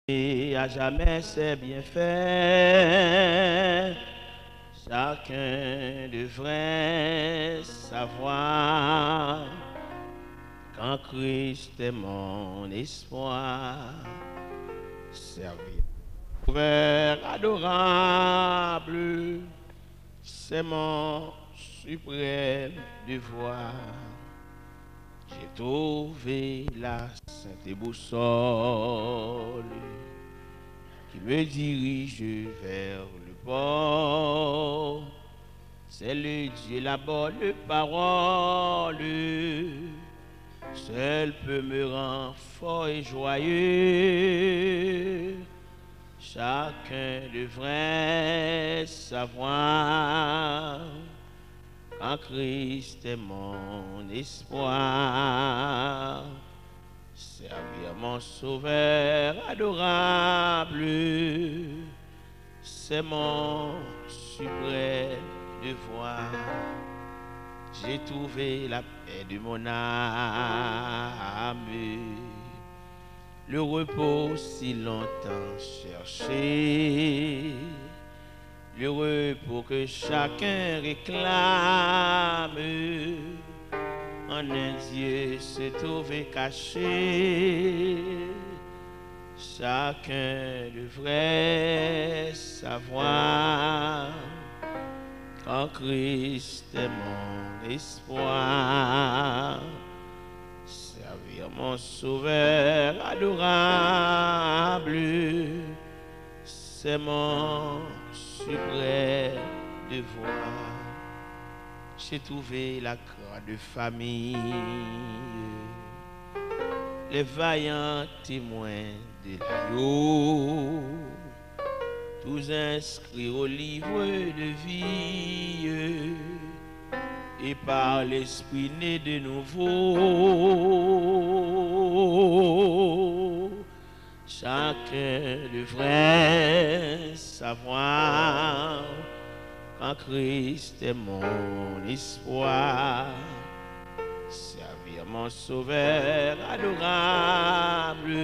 Et à jamais c'est bien fait. Chacun devrait savoir qu'en Christ est mon espoir. Servir. Ouvert, adorable, c'est mon suprême devoir. J'ai trouvé la sainte boussole qui me dirige vers le port. C'est le Dieu, la bonne parole, seul peut me rendre fort et joyeux. Chacun devrait savoir qu'en Christ est mon espoir. Servir mon sauveur adorable, c'est mon suprême devoir. J'ai trouvé la paix de mon âme, le repos si longtemps cherché, le repos que chacun réclame. En un Dieu se trouve caché. Chacun devrait savoir qu'en Christ est mon espoir. Servir mon sauveur adorable, c'est mon suprême devoir. J'ai trouvé la grande famille, les vaillants témoins de l'agneau, tous inscrits au livre de vie, et par l'esprit né de nouveau. Chacun devrait savoir qu'en Christ est mon espoir. Servir mon sauveur adorable,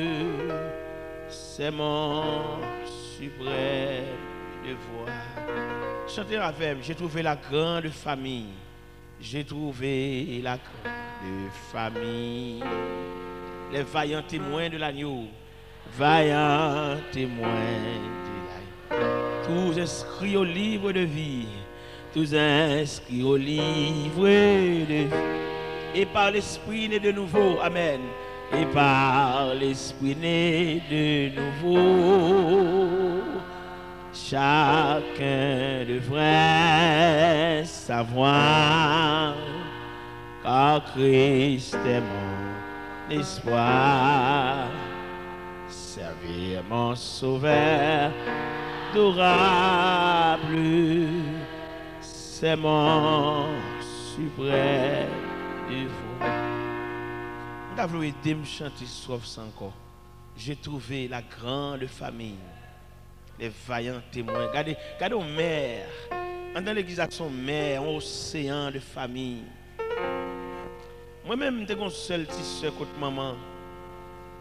c'est mon suprême devoir. Chantez avec moi, j'ai trouvé la grande famille. J'ai trouvé la grande famille. Les vaillants témoins de l'agneau, vaillants témoins de l'agneau. Tous inscrits au livre de vie, tous inscrits au livre de vie. Et par l'esprit né de nouveau, amen. Et par l'esprit né de nouveau, chacun devrait savoir qu'en Christ est mon espoir. Servir mon sauveur adorable, c'est mon suprême devoir. Nous avons aidé me chanter sauf encore. J'ai trouvé la grande famille, les vaillants témoins. Regardez aux mères. Dans l'église, son mère, un océan de famille. Moi-même, j'étais un seul petit soeur contre maman.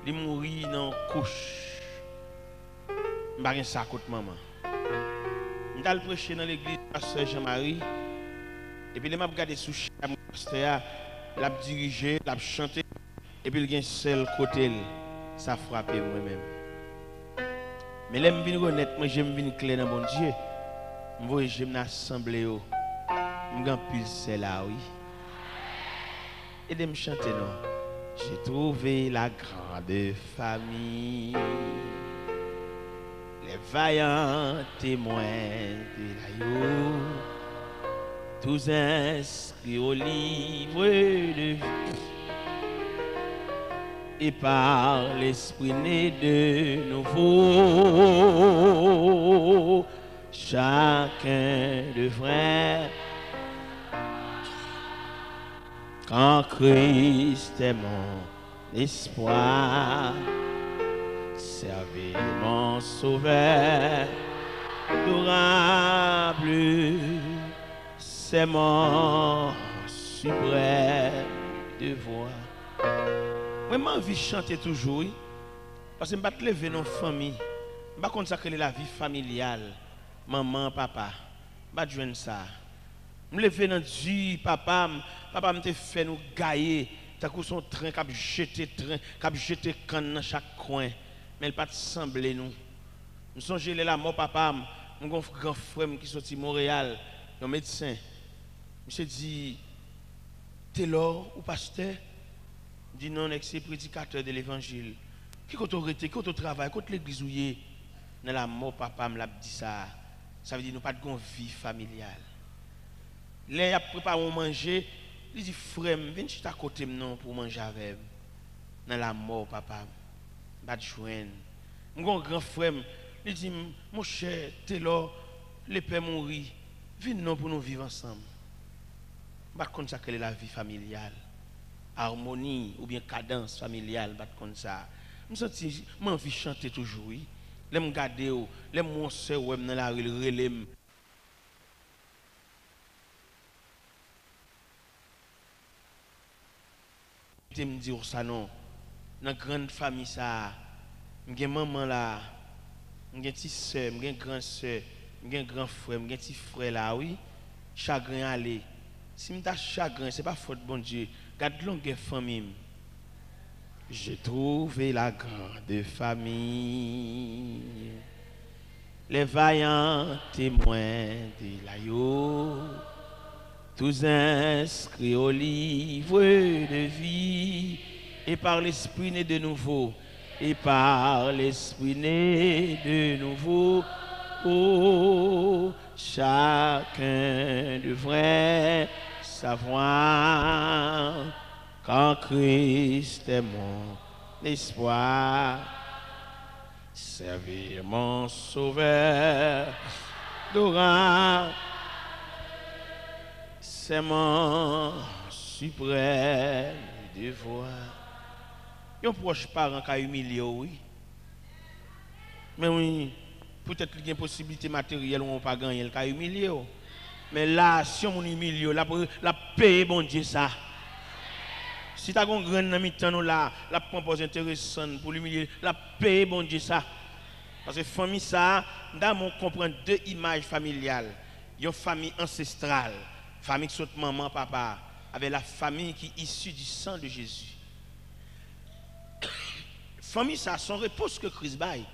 Il mourit dans la couche. Je n'ai pas ça contre maman. Je suis prêché dans l'église de pasteur Jean-Marie. Et puis, je me regardé sous le pasteur. Il a dirigé, il a chanté. Et puis, il y a un seul côté. Ça a frappé moi-même. Mais là, je viens honnête, moi, j'aime bien clair dans mon Dieu. Moi, j'aime l'assemblée. Je suis pile celle-là, oui. Et de me chanter, non. J'ai trouvé la grande famille, les vaillants témoins de l'agneau, tous inscrits au livre de vie, et par l'esprit né de nouveau, chacun devrait, qu'en Christ est mon espoir. Servir mon sauveur adorable, c'est mon suprême devoir. Moi, j'ai envie de chanter toujours. Parce que je ne vais pas lever dans la famille. Je ne vais pas consacrer la vie familiale. Maman, papa. Je ne vais pas joindre ça. Je me lever dans Dieu, papa me fait nous gailler. T'as coup son train qui a jeté canne dans chaque coin. Mais il pas sembler nous. Nous sommes gelés là, mon papa, mon grand frère qui sorti de Montréal, un médecin. Monsieur dit, t'es là ou pasteur? Dit non, c'est prédicateur de l'évangile. Qui est autorité, qui est au travail, qui est l'église où il est? Dans la mort, papa me l'a dit ça. Ça veut dire nous pas de vie familiale. Là, il a préparé à manger. Il dit, frère, viens à côté de pour manger avec moi. Dans la mort, papa, je vais te joindre. Mon grand frère, il dit, mon cher, t'es là, les pères mourir. Viens pour nous vivre ensemble. Je ne sais pas ça quelle est la vie familiale. Harmonie ou bien cadence familiale, je ne sais pas ça. Je sens mon envie chanter toujours. Je me regarde, je mon soeur dans la rue, relais. Je me dis ça non. Dans une grande famille, ça, j'ai maman là, j'ai petite soeur, j'ai grand soeur, j'ai grand frère, j'ai petit frère là, oui. Chagrin aller. Si je suis chagrin, ce n'est pas faute bon Dieu. Garde longue famille. J'ai trouvé la grande famille, les vaillants témoins de l'agneau, tous inscrits au livre de vie, et par l'Esprit né de nouveau, et par l'Esprit né de nouveau, oh, chacun devrait savoir qu'en Christ est mon espoir, servir mon sauveur d'aura, c'est mon suprême devoir. Un proche parent qui a humilié, oui. Mais oui, peut-être qu'il y a une possibilité matérielle où on ne peut pas gagner, il a humilié. Mais là, si on humilie, la paix, bon Dieu, ça. Si tu as un grand ami, la propose intéressante pour l'humilier, la paix, bon Dieu, ça. Parce que famille, ça, on comprend deux images familiales. Il y a une famille ancestrale, famille qui sont maman, papa, avec la famille qui est issue du sang de Jésus. Famille, ça, son réponse que Christ baille.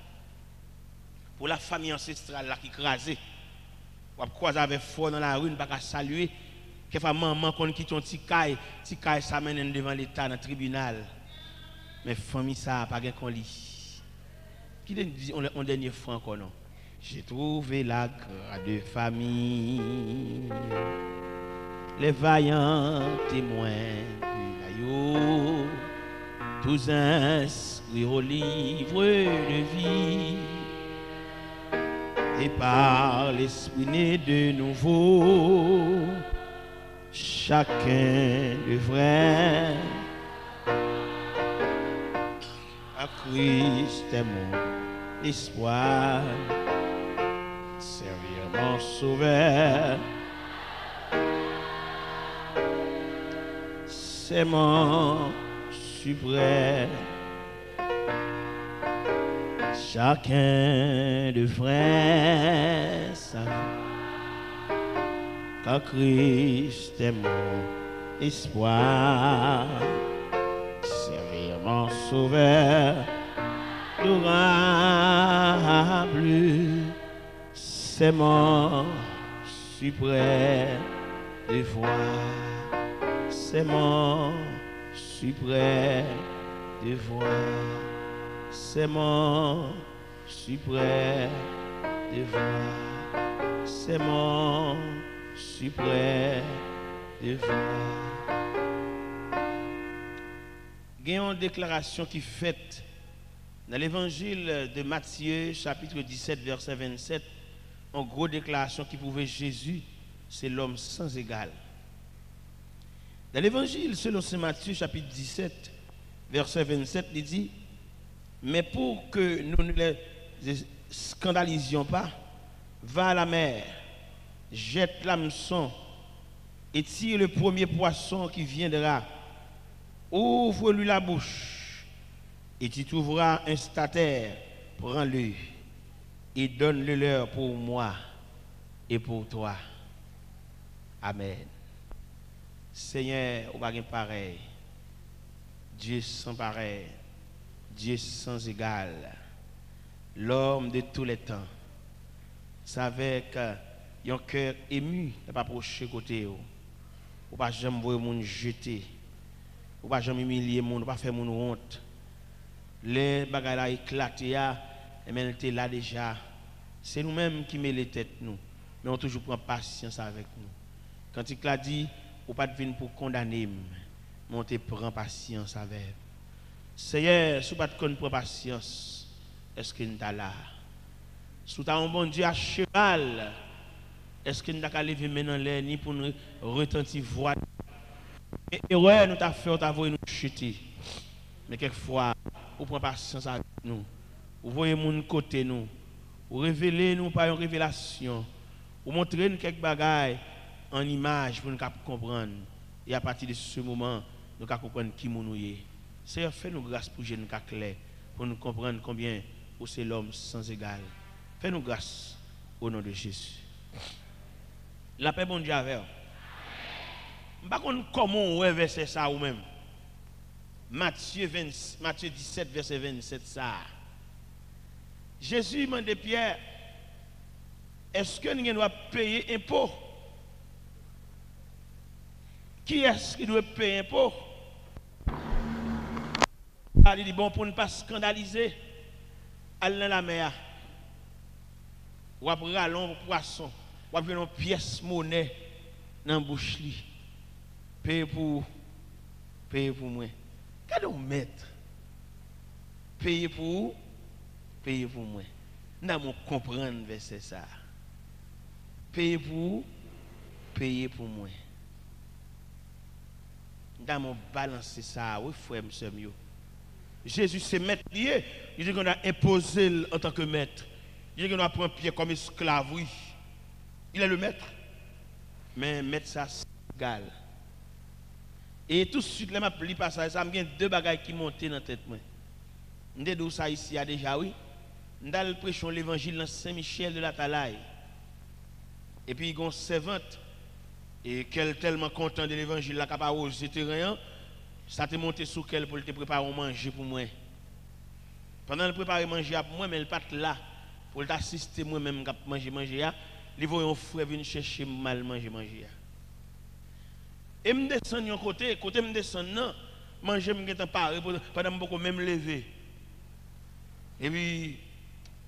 Pour la famille ancestrale là, qui est crasée. On va croiser avec foi dans la rue, on va pas saluer. Que fa maman qu'on quitte ton petit caille ça mène devant l'état dans le tribunal. Mais famille ça pas gain qu'on lit. Qui dit on dernier fois encore non. J'ai trouvé la grande famille, les vaillants témoins du l'agneau, tous inscrits au livre de vie. Et par l'Esprit né de nouveau, chacun devrait à Christ est mon espoir, servir mon sauveur, c'est mon suprême. Chacun devrait savoir qu'en Christ est mon espoir, servir mon sauveur durable, c'est mon suprême devoir, c'est mon suprême devoir. C'est mon suprême devoir, c'est mon suprême devoir. Il y a une déclaration qui est faite dans l'évangile de Matthieu, chapitre 17, verset 27, une grosse déclaration qui prouvait Jésus, c'est l'homme sans égal. Dans l'évangile, selon saint Matthieu, chapitre 17, verset 27, il dit: mais pour que nous ne les scandalisions pas, va à la mer, jette l'hameçon et tire le premier poisson qui viendra. Ouvre-lui la bouche Et tu trouveras un stataire, prends-le et donne-le leur pour moi et pour toi. Amen. Seigneur, au baguette pareil, Dieu sans pareil, Dieu sans égal, l'homme de tous les temps, savait qu'il y a un cœur ému de pas approcher côté, ou pas jamais voir monde jeter, ou pas jamais humilier monde, ou pas faire monde honte. Les bagages là éclaté, et même était là déjà. C'est nous-mêmes qui mettons les têtes nous, mais on toujours prend patience avec nous. Quand il a dit, ou pas de venir pour condamner, mais on te prend patience avec. Seigneur, si pas de prendre patience, est-ce que nous sommes là? Si tu as un bon Dieu à cheval, est-ce que nous sommes lever maintenant l'air ni pour nous retentir voix? Et ouais, nous t'avons fait, nous t'avons nous chuter. Mais quelquefois, vous prenez patience avec nous. Vous voyez mon côté nous. Vous révélez nous par une révélation. Vous montrez nous quelques bagailles en image pour nous comprendre. Et à partir de ce moment, nous allons comprendre qui nous sommes. Seigneur, fais-nous grâce pour nous clair, pour nous comprendre combien vous c'est l'homme sans égal. Fais-nous grâce au nom de Jésus. La paix, bon Dieu, avec vous. Je ne sais pas comment on verset ça ou même. Matthieu 17, verset 27, ça. Jésus demande à Pierre, est-ce que nous devons payer impôt? Qui est-ce qui doit payer impôt? Il dit, bon, pour ne pas scandaliser, allez dans la mer. Ou après, allons au poisson. Ou après, une pièce monnaie dans la bouche. Paye pour moi. Qu'est-ce qu'on met? Payer pour moi. Nous devons comprendre verset ça. Payer pour moi. Nous devons balancer ça. Oui, frère, monsieur. Jésus, c'est maître lié. Il dit qu'on a imposé en tant que maître. Il dit qu'on a pris Pierre comme esclave, oui. Il est le maître. Mais maître, ça, c'est égal. Et tout de suite, là, je lis pas ça. Ça me vient deux bagages qui montent dans la tête. Je dis ça ici déjà, oui. Nous allons prêcher l'évangile dans Saint-Michel de la Talaye. Et puis, il y a une servante. Et qu'elle est tellement contente de l'évangile, là, qu'elle n'a pas osé rien. Ça te monté sur qu'elle pour te préparer à manger pour moi. Pendant le préparer manger pour moi, mais elle n'est pas là pour t'assister moi-même à manger. Les voyons un frère venir chercher mal manger. Et me descend de côté me descend non, manger me get paré pendant beaucoup même lever. Et puis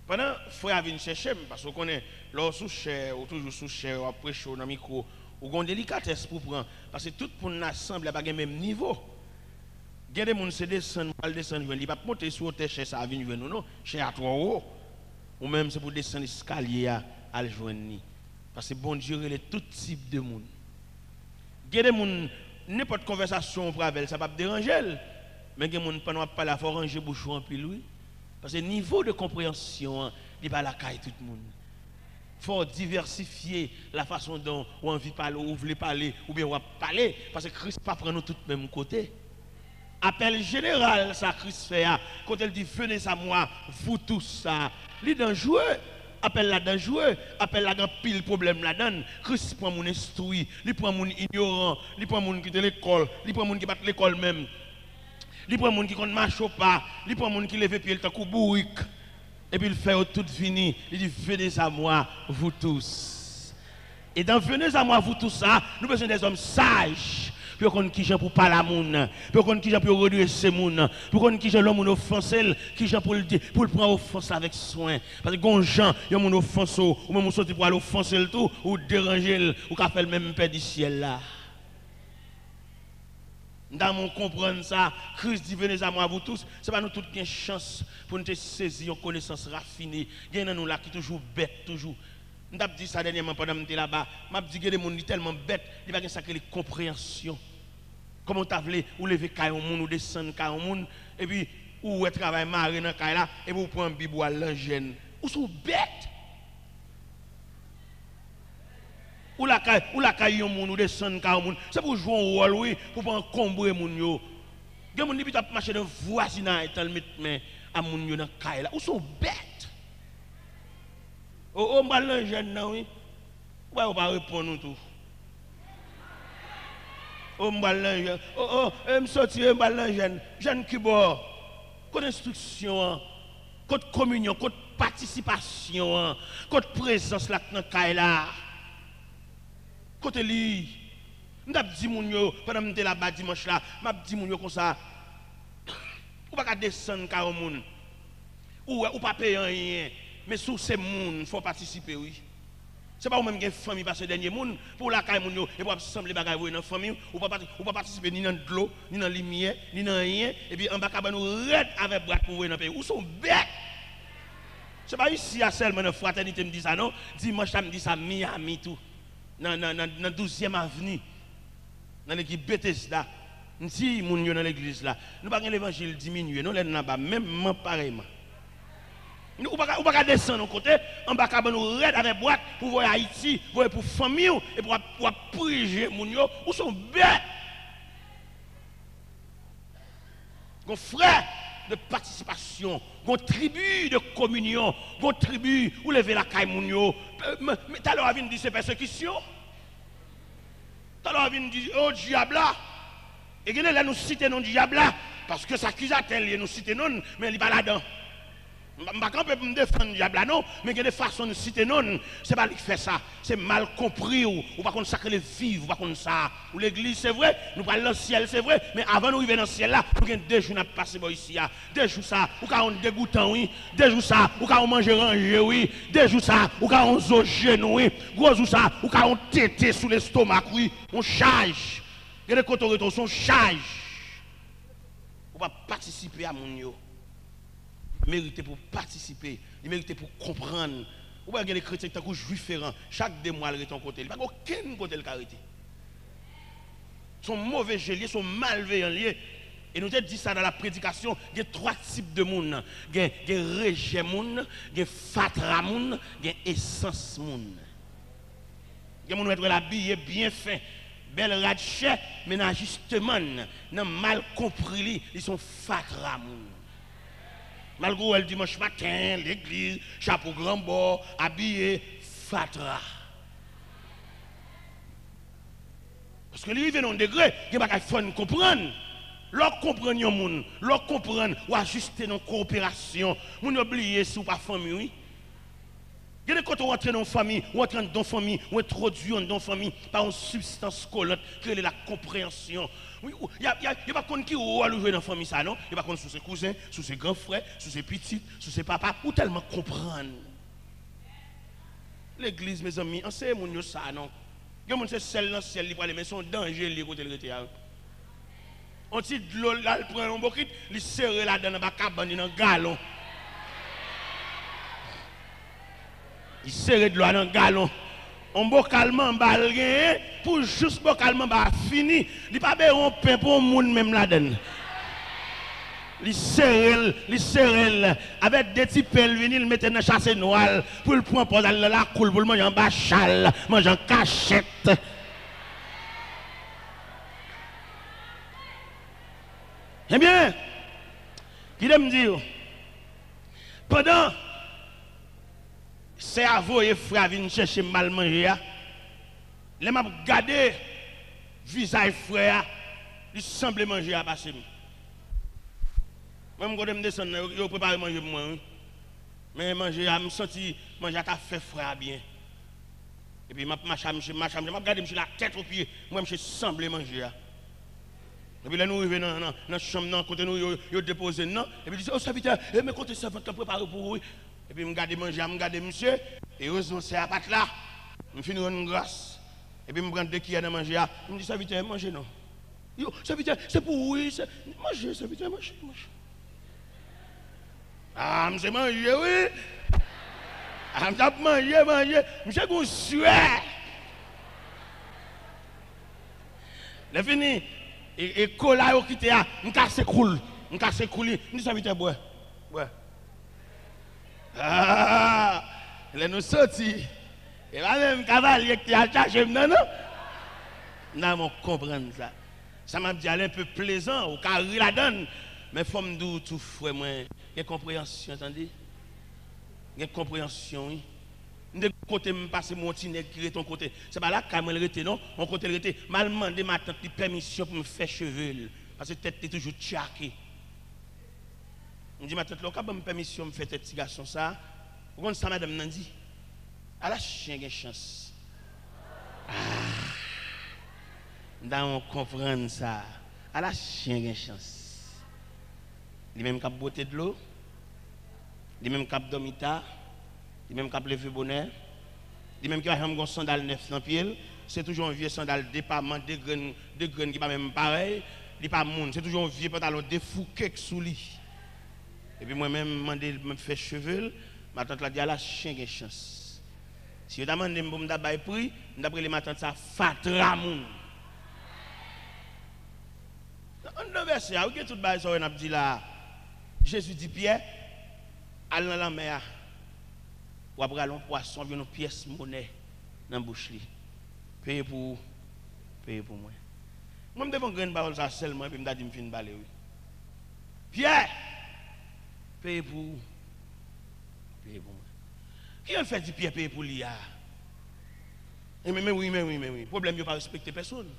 pendant frère venir chercher parce qu'on connaît l'or sous cher ou toujours sous cher après chaud dans micro ou gon délicatesse pour prendre parce que tout pour nous ensemble pas même niveau. Il y a des gens qui descendent, ils ne vont pas monter sur le chez ça, ils viennent non, chez à trop haut. Ou même c'est pour descendre l'escalier à le joindre. Parce que bon Dieu, il y a tout type de monde. Il y a des gens, n'importe conversation pour avec, ça ne va pas déranger. Mais il y a des gens qui ne peuvent pas la faire ranger bouchon en pile, oui. Parce que le niveau de compréhension, il n'est pas la caille tout le monde. Il faut diversifier la façon dont on a envie de parler, ou veut parler, ou bien on va parler. Parce que Christ ne peut pas prendre tout le même côté. Appel général, ça Christ fait, quand elle dit venez à moi, vous tous ça, il est dangereux. Appel là dangereux, appel là dans pile problème là-dedans. Christ prend mon instruit, il prend mon ignorant, il prend mon qui de l'école, il prend mon qui bat l'école même. Il prend mon qui ne marche pas, il prend mon qui lève pied le temps bourrique. Et puis il fait tout fini, il dit venez à moi, vous tous. Et dans venez à moi, vous tous ça, nous besoin des hommes sages. Pour qu'on qui gens pour parler à moun, pour qu'on qui gens pour redresser moun, pour qu'on qui gens l'homme offensé, qui gens pour le prendre offense avec soin. Parce que gon gens, yon moun offense ou même sorti pour aller offenser le tout ou déranger ou qu'a fait le même père du ciel là. Dans mon comprendre ça, Christ dit venez à moi vous tous, c'est pas nous toutes qui avons chance pour nous saisir une connaissance raffinée. Il y en a nous là qui toujours bête toujours. Je me dit ça dernièrement pendant que j'étais là-bas. Je me dit que les gens sont tellement bêtes, il n'y a pas ça que les compréhensions. Comment tu as voulu ou lever caillon moun ou descendre caillon moun et puis ou travailler marrer dans caille là et vous prendre bibou à l'angène. Ou sont bêtes. Ou la caille moun ou descendre caillon moun, c'est pour jouer un rôle oui, pour pas encombrer moun yo. Il y a des gens qui ont marché dans le voisinage et mettre main à mon yo dans caille là. Ou sont bêtes. Oh, mal dans jeune non oui. Ouais, on va répondre nous tout. Oh, mal dans jeune. Oh, me sortir mal dans jeune qui bon. Côté instruction, côté communion, côté participation, côté présence là dans caille là. Côté li. M't'a dit moun yo pendant m'étais là-bas dimanche là, m'a dit moun yo comme ça. Ou pas descendre car moun. Ou pas payer rien, mais sous ces moun faut participer oui. C'est pas ou même une famille parce que dernier moun pour la caille moun yo et pour assembler bagaille dans famille ou pas participer ni dans de l'eau, ni dans lumière, ni dans rien et puis en bas nous red avec bras pour voir dans pays. Ou sont bêtes. C'est pas ici à seulement dans fraternité me dit ça non, dimanche ça me dit ça Miami tout. Dans 12e avenue. Dans l'équipe Bethesda, si moun yo dans l'église là, nous pas l'évangile diminuer, nous là bas même pareillement. Nous pas descendre de côté, on va nous red avec boîte pour voir Haïti, pour famille et pour prier moun yo ou sont bêtes. Gon frère de participation, gon tribu de communion, gon tribu où lever la caille moun yo. Mais t'as l'heure vient dire c'est persécution. Alors, il dit, oh diable là. Et là, nous citons non diable là. Parce que ça accuse-t-elle, nous citons non, mais il n'est pas là-dedans. Je ne peux pas me défendre diable là, non. Mais il y a des façons de citer non. Ce n'est pas lui qui fait ça. C'est mal compris. Ou pas qu'on sacre les vivre, ou pas qu'on ça. Ou l'église, c'est vrai. Nous parlons dans le ciel, c'est vrai. Mais avant nous arriver dans le ciel là, nous avons 2 jours à passer ici. 2 jours ça, ou quand on dégoûtant, oui. 2 jours ça, ou quand on mange rangé, oui. 2 jours ça, ou quand on zo genou, oui. Gros jours ça, ou quand on tété sous l'estomac, oui. On charge. Il y a des côtés où on charge. On va participer à mon yo. Mérité pour participer, il mérite pour comprendre. Ou bien les chrétiens qui sont différents, chaque démois de ton côté, il n'y a pas aucun côté de carité. Ils sont mauvais géliers, sont malveillants liés. Et nous avons dit ça dans la prédication, il y a 3 types de monde. Il y a rejet monde, il y a fatra monde, il y a essence monde. Il y a des gens qui sont habillés bien fait, belle radche, mais justement, ils mal compris, ils sont fatra monde. Malgré le dimanche matin, l'église, chapeau grand bord, habillé, fatra. Parce que lui, il vient dans un degré, il faut comprendre. Lorsque comprendre yon moun, lorsque comprendre ou ajuster nos coopération, moun oublier si ou pas famille, oui. Il y a des côtés où on entre dans une famille, ou entre dans une famille, ou introduit dans une famille par une substance collante, qui est la compréhension. Il n'y a pas de qui ou à jouer dans la famille, ça, non? Il n'y a pas de sur ses cousins, sur ses grands frères, sur ses petits, sur ses papas, ou tellement comprendre. L'église, mes amis, on sait mon ça, non? Il y a des gens qui sont celles dans le ciel, mais sont danger les côtés de l'État. On dit de l'eau, là, il prend un bokit, il serre là dans la cabane, dans le galon. Il serre de l'eau dans le galon. On bocalement balgué pour juste bocalement fini. Il n'y a pas un pain pour le monde même là-dedans. Il serre avec des petits pelles, il met dans la chasse noire pour le prendre pour aller la coule, pour le manger en bachal, manger en cachette. Eh bien, il me dit, pendant ces avos et frères viennent chercher mal manger, les m'a regardé visage frère, il semble manger à passer. Même quand je me descends, je prépare manger pour moi. Mais manger, je me sens manger à fait frère bien. Et puis, je regarde la tête au pied, moi je semble manger. Et puis là, nous arrivons dans la chambre, côté nous, nous déposons, non? Et puis, oh, serviteur, mais côté ça, vous préparez pour vous. Et puis, je regarde manger, je regarde monsieur, et heureusement, c'est à part là. Je finis une grâce. Et puis, je prends 2 kilos de manger. Je me dis, serviteur, mangez non. Yo, serviteur, c'est pour vous, mangez, serviteur, mangez. Ah, je manger, oui. Ah, je manger. Je suis un sueur. Le fini. Et cola au quitté a, on casse cool, je dis ça vite bois. Ah, les nous sorti. Et là même cavalier qui a chargé non. Non, on comprendre ça. Ça m'a dit, elle est un peu plaisant, au cas la donne. Mais il faut me dire tout frère, moi, il y a compréhension, attendez. Il y a compréhension, oui. De côté, me passer mon petit nègre qui est ton côté. C'est pas là qu'à me rete, non? Mon côté rete. Mal demandé ma tante de permission pour me faire cheveux. Parce que tête est toujours tchaké. Je dis, ma tante, là, quand me permission de me faire tête garçon ça, vous comprenez ça, madame Nandi? Elle a chien de chance. Ah! On comprend ça. Elle a chien de chance. Les mêmes cap beauté de l'eau, les mêmes cap domita, les mêmes cap levé bonheur, les mêmes qui ont un sandal neuf dans le pied, c'est toujours un vieux sandal département, des graines qui pas même pareil, il pas monde, c'est toujours un vieux pantalon défouqué sous lit. Et puis moi-même, je demandé de me faire cheveux, ma tante l'a dit, elle a chien de chance. Si je demande de me faire un prix, d'après les matins, ça fatra moun. On a versé, ok, tout le monde ça, on a dit là, Jésus dit Pierre, allez dans la mer, ou après un poisson, une pièce monnaie dans la bouche. Payez pour moi. Moi, je devons gagner parole ça seulement, et puis je me dis, je me balai. Pierre, payez pour moi. Qui a fait du Pierre payer pour l'IA? Mais oui. Le problème, il ne pas respecter personne.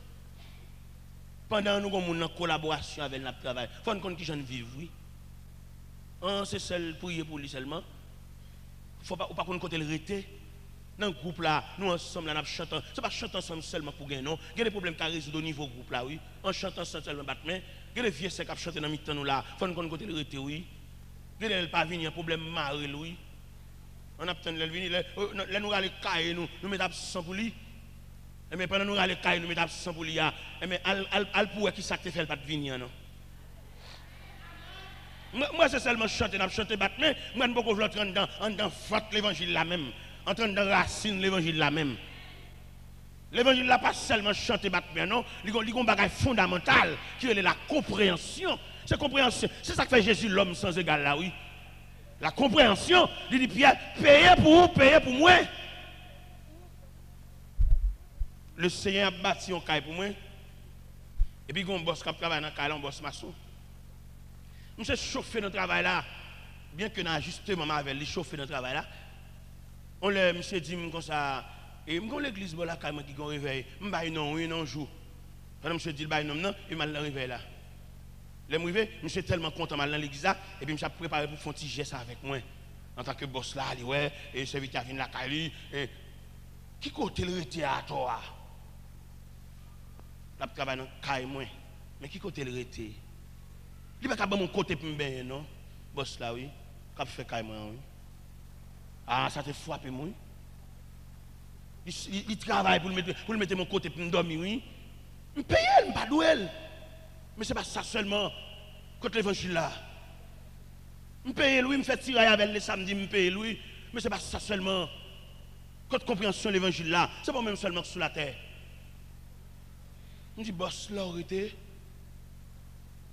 Pendant nous avons une collaboration avec notre travail, il faut qu'on qui j'en vive, oui. C'est seul prier pour lui seulement. Il ne faut pas qu'on côté le rété. Dans le groupe là, nous ensemble là, nous chantons. Ce n'est pas chanter ensemble seulement pour gagner, non. Il y a des problèmes qui résoudre au niveau du groupe là, oui. En chantant seulement battement. Il y a des vieux qui chantent dans le mi-temps nous là. Il faut qu'on côté le rété, oui. Il y a des pas venir un problème marré, oui. On a besoin de venir, là nous allons cailler, nous mettons absent pour lui. Mais pendant nous allons cailler, nous mettons absent pour lui. Mais elle pourrait qui ça te fait pas de venir, non. Moi, c'est seulement chanter, battement. Moi, je ne peux pas entrer dans forte l'évangile là même. Entrer dans racine l'évangile là même. L'évangile là pas seulement chanter, battement, non. Il y a un bagage fondamental qui est la compréhension. C'est compréhension. C'est ça que fait Jésus, l'homme sans égal là, oui. La compréhension, il dit Pierre, payez pour vous, payez pour moi. Le Seigneur a bâti un caille pour moi. Et puis, il y a un boss qui travaille dans le caille, un boss maçon. Je suis chauffé dans le travail là. Bien que dans l'ajustement avec lui, chauffé dans le travail là. On le monsieur dit comme ça. Et je suis l'église là, qui a un réveil. Je suis non, jour. Quand monsieur dit non, il m'a le réveil là. Je suis tellement content de l'église et puis je suis préparé pour faire un petit geste avec moi. En tant que boss là, ouais, et serviteur vient la Cali. Qui côté le rété à toi? Je travaille dans le caille moi. Mais qui côté le rété? Il ne peut pas mon côté pour me baigner, non? Boss là, oui. Qui fait caille moi, oui. Ah, ça te frappe moi. Il travaille pour le mettre mon côté pour me dormir, oui. Je paye, je ne pas doué. Mais ce n'est pas ça seulement, contre l'évangile là. Je paye lui, je me fais tirer avec les samedis, je paye lui. Mais ce n'est pas ça seulement, contre compréhension de l'évangile là. Ce n'est pas même seulement sur la terre. Je dis, boss, l'arrêté.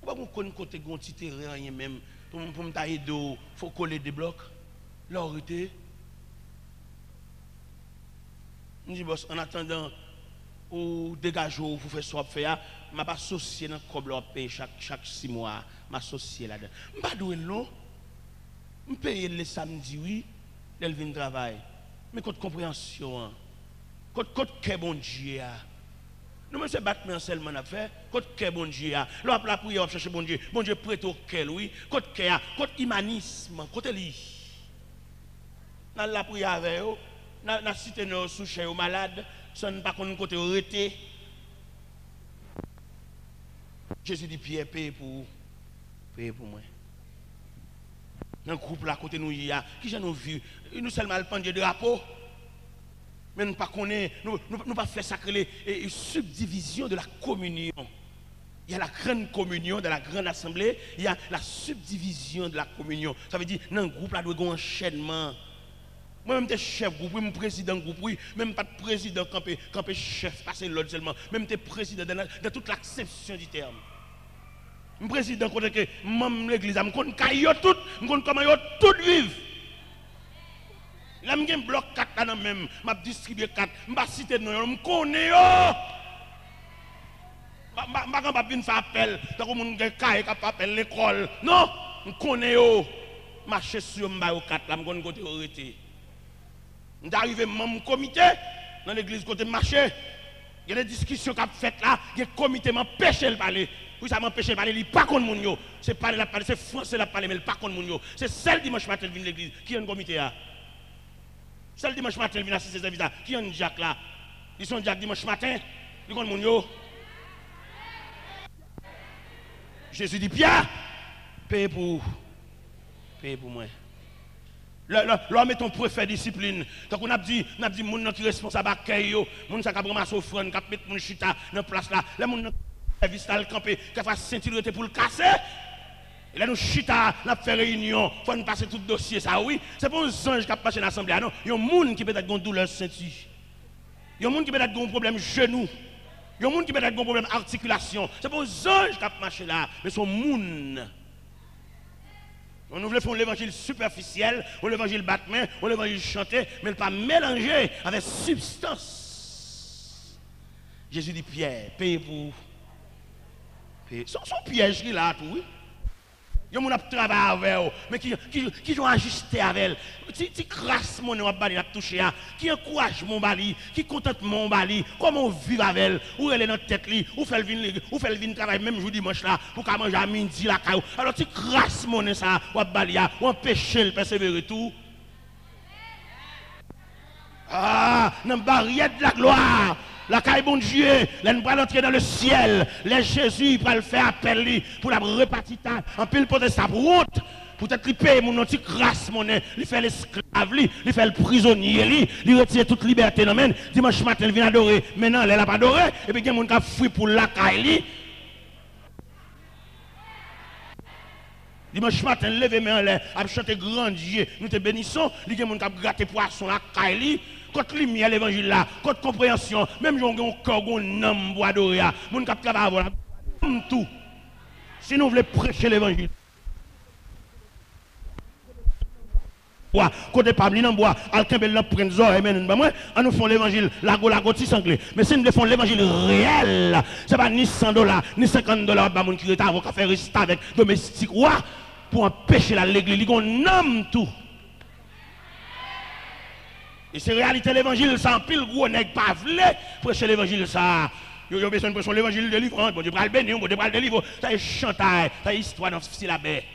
Je ne sais pas côté de petit terrain, rien même. Pour me tailler d'eau, il faut coller des blocs. L'arrêté. Je dis, boss, en attendant, ou dégager ou pour faire ce qu'on fait, je ne vais pas associer dans le coble chaque 6 mois. Je vais associer là-dedans. Je ne vais pas douer non. Je paye les samedis, oui, elle vient travailler. Mais contre compréhension, contre que bon Dieu. Nous, même, c'est battement seulement à faire. Contre que bon Dieu. Là, la prière, on cherche bon Dieu. Bon Dieu prête au cœur, oui. Contre que, contre humanisme, contre lui. Dans la prière avec eux, dans la cité nos sous-chers aux malades, ça ne pas qu'on côté arrêté. Jésus dit Pierre, paye pour moi. Dans le groupe là, côté nous, il y a, qui j'en ai vu, nous seulement le prendre des drapeaux. Mais nous ne pas connaître, nous pas faire sacrer une subdivision de la communion. Il y a la grande communion de la grande assemblée, il y a la subdivision de la communion. Ça veut dire, dans le groupe là, il doit y avoir un enchaînement. Moi-même, je suis chef de groupe, oui, je suis président de groupe, oui, même pas de président quand chef, passer l'autre seulement. Même je président dans toute l'acception du terme. Je suis président quand que même l'église, je connais tout, je connais comment tout vivre. Là, je suis bloc 4 là même, je distribue 4, je vais citer de nom, je connais. Je pas venir faire appel. Tant que mon gars qui appelle l'école. Non, on connaît marcher sur m'ba au 4 là, m'gon côté arrêté. On arrivé mon comité dans l'église côté marché. Il y a des discussions qui ont fait là, il y a des comités qui m'empêchent de parler. Pour ça m'empêche de parler, il pas contre moun yo. C'est parler la parler, c'est français la parler mais il pas contre moun yo. C'est celle dimanche matin vient l'église. Qui est un comité là? Celle dimanche matin vient assister service là. Qui est un Jacques là? Ils sont Jacques dimanche matin. Ils contre moun yo. Jésus dit Pierre, paye pour moi. L'homme est ton préfet discipline. Donc on a dit moun qui responsable accueil yo, moun ça qui ramasse offrande, qui mettre moun chita dans place là, les moun service là le camper, qui fait ceinture pour le casser. Et là nous chita, n'a fait réunion, faut nous passer tout dossier ça oui, c'est pas un ange qui a passé dans l'assemblée non, il y a un monde qui peut-être gon douleur ceinture. Il y a un monde qui peut-être gon problème genou. Il y a un monde qui peut-être gon problème articulation. C'est pas un ange qui a marché là, mais son monde. On nous voulons faire l'évangile superficiel, on l'évangile battement, on l'évangile chanté, mais pas mélangé avec substance. Jésus dit Pierre, paye pour. Son piège qui est là, tout, oui. Il y a des gens qui travaillent avec eux, mais qui ont ajusté avec elle. Qui crasse mon bali, touché, qui encourage mon bali, qui contente mon bali, comment on vit avec elle, où elle est dans la tête, où fait le vin travail même jour dimanche là, pour qu'elle mange à midi la caillou. Alors tu crasse mon ça, ou bali, ou empêcher le persévérer tout. Ah, dans la barrière de la gloire. La caille bon Dieu, elle va entrer dans le ciel. Les Jésus va le faire appel pour la répartir en pile pour sa route. Pour être payer mon petit crasse monnaie, il fait l'esclave, il fait le prisonnier, il retire toute liberté. Dimanche matin, il vient adorer. Maintenant, elle n'a pas adoré. Et puis, il y a des gens qui ont fui pour la caille. Dimanche matin, levé main en l'air, a chanté grand Dieu. Nous te bénissons. Il y a des gens qui ont gratté poisson la caille. Quand lumière l'évangile là, quand compréhension, même si on a un corps, on a un bois d'oreille, on a travaillé tout. Si nous voulons prêcher l'évangile, côté Pabli dans bois, alkembel dans prendre oreille men moi, on nous font l'évangile la goti sanglé. Mais si nous font l'évangile réel, c'est pas ni $100 ni $50 ba moun qui reta avocat faire rester avec domestique roi pour empêcher l'église, on nomme tout. Et c'est réalité l'évangile, ça en pile gros nèg pas vle prêcher l'évangile ça. Yo besoin de prêcher l'évangile de délivrance, bon Dieu pral bénir, bon Dieu pral délivrer, ça est chantage, ça est histoire dans ce la baie.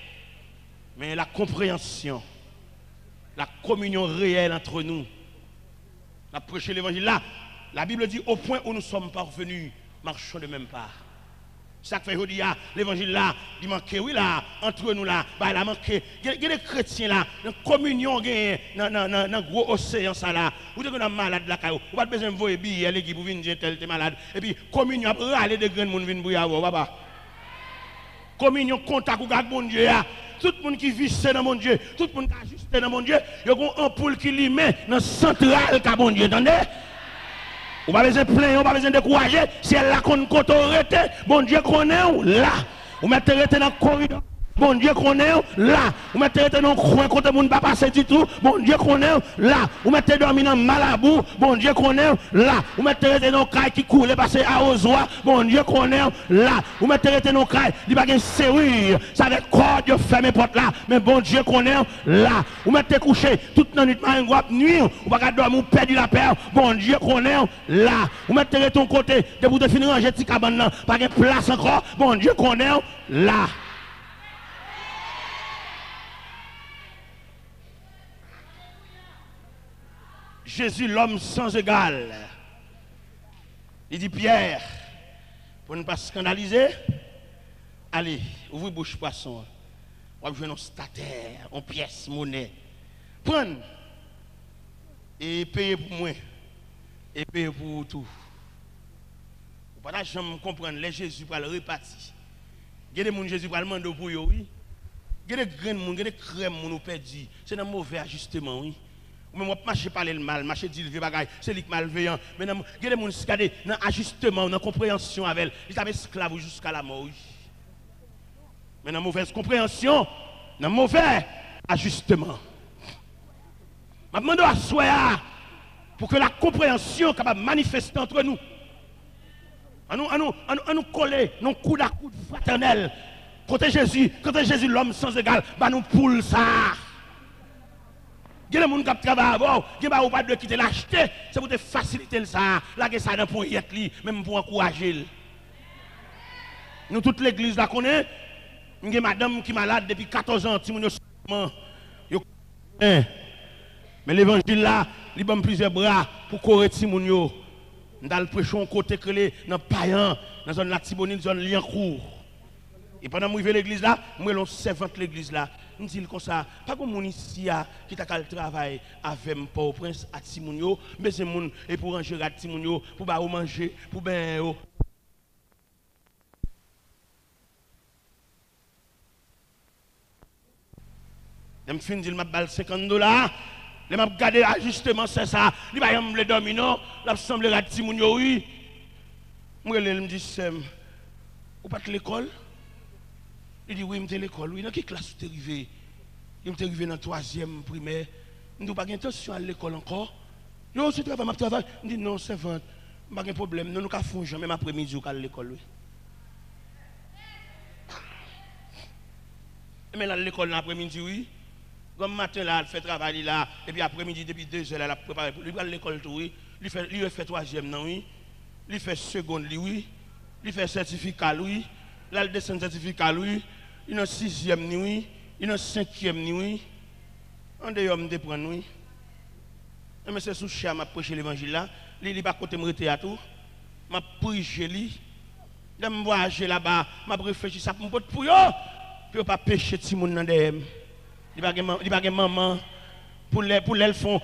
Mais la compréhension, la communion réelle entre nous, la prêcher l'évangile là, la Bible dit au point où nous sommes parvenus, marchons de même pas. Ça fait aujourd'hui l'évangile là, il manque oui là entre nous là, bah il a manqué. Il y a des chrétiens là, dans communion dans gros océan ça là. Vous êtes malade là caillou, vous pas besoin de voyer billet l'équipe pour venir tel malade et puis communion après aller de grands monde venir briller papa. Communion contact avec mon Dieu là. Tout le monde qui vit dans mon Dieu, tout le monde qui ajusté dans mon Dieu, il y a une ampoule qui lui met dans central de mon Dieu, entendez? Vous n'avez pas besoin de plaindre, vous n'avez pas besoin de décourager. Si elle l'a qu'on arrêté, bon Dieu connaît là. Vous mettez arrêté dans le corridor. Bon Dieu connaît là. Vous mettez arrêté dans le coin côté moun pas passer du tout. Bon Dieu connaît là. Vous mettez dormi dans Malabou. Bon Dieu connaît là. Vous mettez arrêté dans le caille qui coule passer à Ozoa. Bon Dieu connaît là. Vous mettez arrêté dans le caille, il n'y a pas de serrure. Ça avec corps Dieu ferme porte là. Mais bon Dieu connaît là. Vous mettez couché toute la nuit nuit. Vous pas dormir perdu la paix. Bon Dieu connaît là. Vous mettez arrêté ton côté de vous finir ranger petit cabane là. Pas de place encore. Bon Dieu connaît là. Jésus, l'homme sans égal. Il dit Pierre, pour ne pas scandaliser, allez, ouvrez bouche poisson. On va jouer un stataire, en pièce, monnaie. Prenez et payez pour moi. Et payez pour tout. Vous ne pouvez jamais comprendre, les Jésus pour le répartir. Il y a des gens Jésus pour le demander pour eux, oui. Il y a des grains, il y a des crèmes qui nous perdus. C'est un mauvais ajustement, oui. Ou même marcher parler le mal, marcher dire le vieux bagaille, c'est lui qui malveillant. Mais il y a des gens qui ont un ajustement, une compréhension avec elle. Ils sont esclaves jusqu'à la mort. Mais dans mauvaise compréhension, dans mauvais ajustement. Je demande à soi pour que la compréhension soit capable de manifester entre nous. À nous coller, nos coudes à coude fraternel. Côté Jésus, l'homme sans égal, bah nous poule ça. Il y a des gens qui travaillent avant, il y a des gens qui quitter l'acheter, c'est pour te faciliter ça, là ça dans pour y être même pour encourager. Nous toute l'église là connaît, il y a madame qui est malade depuis 14 ans, ti moun yo mais l'évangile là, il donne plusieurs bras pour courir ti moun yo. Dans le prêchon côté que les dans païen, dans zone la Tibonite, zone Liancourt. Et pendant que je vais à l'église là, moi je servante l'église là. Je dis comme ça, pas comme mon ici qui t'a qu'à travailler avec mon prince à Timounio, mais c'est mon et pour ranger à Timounio, pour ba manger, pour ben je me finis de me 50 $. Je m'a regardé justement c'est ça. Il va me le domino, l'assemblée à Timounio oui. Moi je me dis ou pas de l'école? Il dit oui, je suis à l'école. Oui, dans quelle classe tu es arrivé? Il est arrivé dans la 3e primaire. Je dis pas d'intention à l'école encore. Yo, si tu travailles, je travaille. Je dis non, c'est 20. Pas de problème. Nous avons fait jamais après-midi à l'école. Mais là, l'école l'après-midi, oui. Comme matin, là, elle fait travail là. Et puis après-midi, depuis 2 heures, elle a préparé pour lui. Il l'école, oui. Il fait 3e, non, oui. Il fait seconde, oui. Il fait certificat, oui. Là, il descend certificat, oui. Il a 6e nuit, il a 5e nuit. On dehors me prendre oui. Mais c'est sous chien m'a prêché l'évangile là, il pas côté me rete à tout. M'a prêché lui. Je me voyager là-bas, m'a réfléchi ça pour mon pour yo. Puis pas pécher ti moun nan dem. Il pas maman pour les font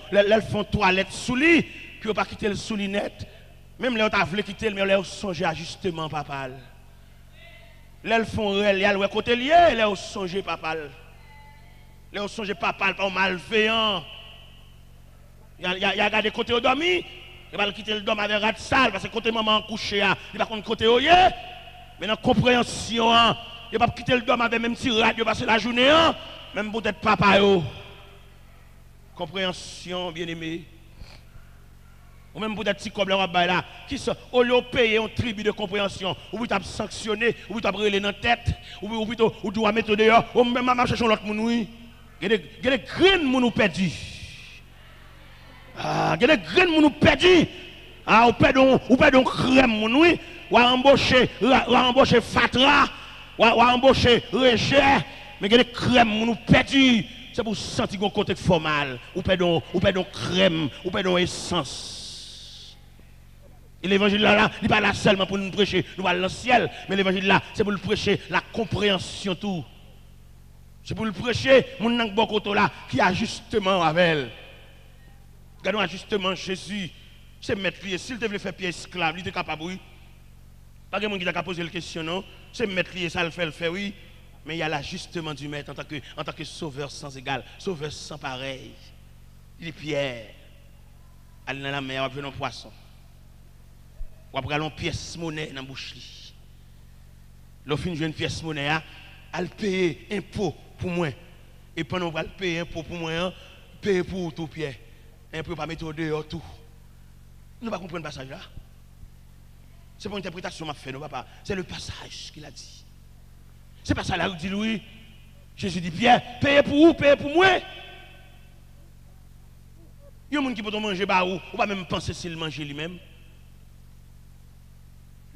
toilette sous lit, puis pas quitter le sous lit net. Même là on t'a voulu quitter mais là on songe ajustement papa. Là, ils font réel, ils ont côté lié, là, ils songe papa. Là, ils songe papa, pas malveillant. Il a regardé côté au dormi, il va quitter le dormi avec rat sale, parce que côté maman couché, il va contre côté au yé. Mais dans la compréhension, il va quitter le dormi avec même si rat, il va passer la journée, même peut-être papa. Compréhension, bien aimé. Ou même pour des petits comme là, qui sont au lieu de payer un tribut de compréhension, ou vous avez sanctionné, ou vous avez relé dans la tête, ou vous doit mettre dehors, ou même à chercher l'autre monde, oui. Il y a des graines qui nous perdus. Ah, il y a des graines qui nous perdus. Ah, ou perdons crème, oui. Ou embaucher fatra, ou embaucher rejet, mais il y a des crèmes qui nous perdus. C'est pour sentir qu'on côté formal, ou perdons crème, ou perdons essence. Et l'évangile là, il n'est pas là seulement pour nous prêcher, nous allons dans le ciel, mais l'évangile là, c'est pour nous prêcher la compréhension tout. C'est pour nous prêcher, mon nan bokoto là, qui a justement avec elle. Regardons justement Jésus, c'est mettre pied, s'il devait faire pied esclave, il était capable, oui. Pas de monde qui t'a posé la question, non. C'est mettre pied, ça le fait, oui. Mais il y a l'ajustement du maître en tant que sauveur sans égal, sauveur sans pareil. Il est Pierre. Aller dans la mer, on va un poisson. Ou après, une pièce monnaie dans la bouche. L'on finit une pièce monnaie, elle paye impôt pour moi. Et pendant qu'on va payer impôt pour moi, payer pour tout pied. Impôt pas mettre dehors tout. Nous ne pas comprendre le passage là. C'est pas une interprétation que je fais, non, papa. C'est le passage qu'il a dit. C'est pas ça là où dit Louis. Jésus dit Pierre, payez pour vous, payez pour moi. Il y a des gens qui peuvent manger bah ou pas même penser s'il mange lui-même.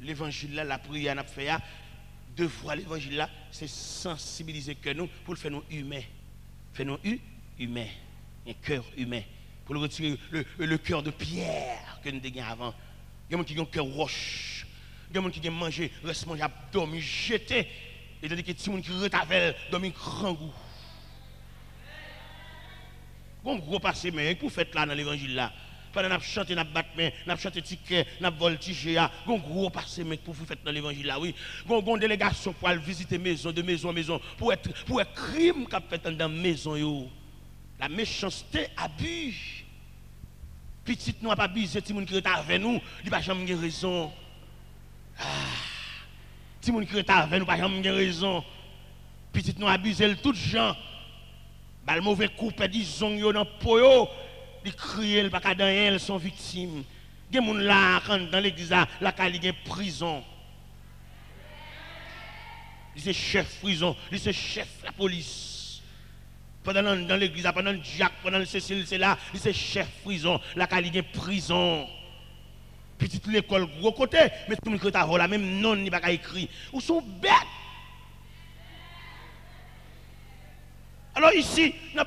L'évangile là, la prière n'a fait deux fois l'évangile là, c'est sensibiliser que nous pour le faire nous humains. Faire nous humains, un cœur humain. Pour le retirer le cœur de pierre que nous avons avant. Il y a des gens qui ont un cœur roche. Il y a des gens qui ont mangé, reste manger, dormi, jeté. Et tandis que les gens qui retavel, dormi grand goût. Un gros passé, mais pour faire là dans l'évangile là. Pendant que nous chantons, nous battons, nous chantons ticket, nous voltigé, un gros passé, mais pour faire dans l'évangile là, oui. Une délégation pour aller visiter maison, de maison en maison, pour être crime qu'a fait dans la maison. Yo. La méchanceté abuse. Petit nous n'a pas abusé, les gens qui sont avec nous, ils n'ont pas jamais raison. Les gens qui sont avec nous n'ont pas jamais raison. Petit nous abusé tout gens. Le mauvais coup, disons, dans le poyo. Ils crient, ils ne sont pas sont victimes. Il y a des gens là, dans l'église, la il y a prison. Il est chef prison, il est chef la police. Pendant dans l'église, pendant le Jacques, pendant le Cécile, c'est là, il est chef prison, la il y a prison. Petite l'école, gros côté, mais tout le monde a la même non, il n'y a pas écrit. Ou sont bêtes. Alors ici, nous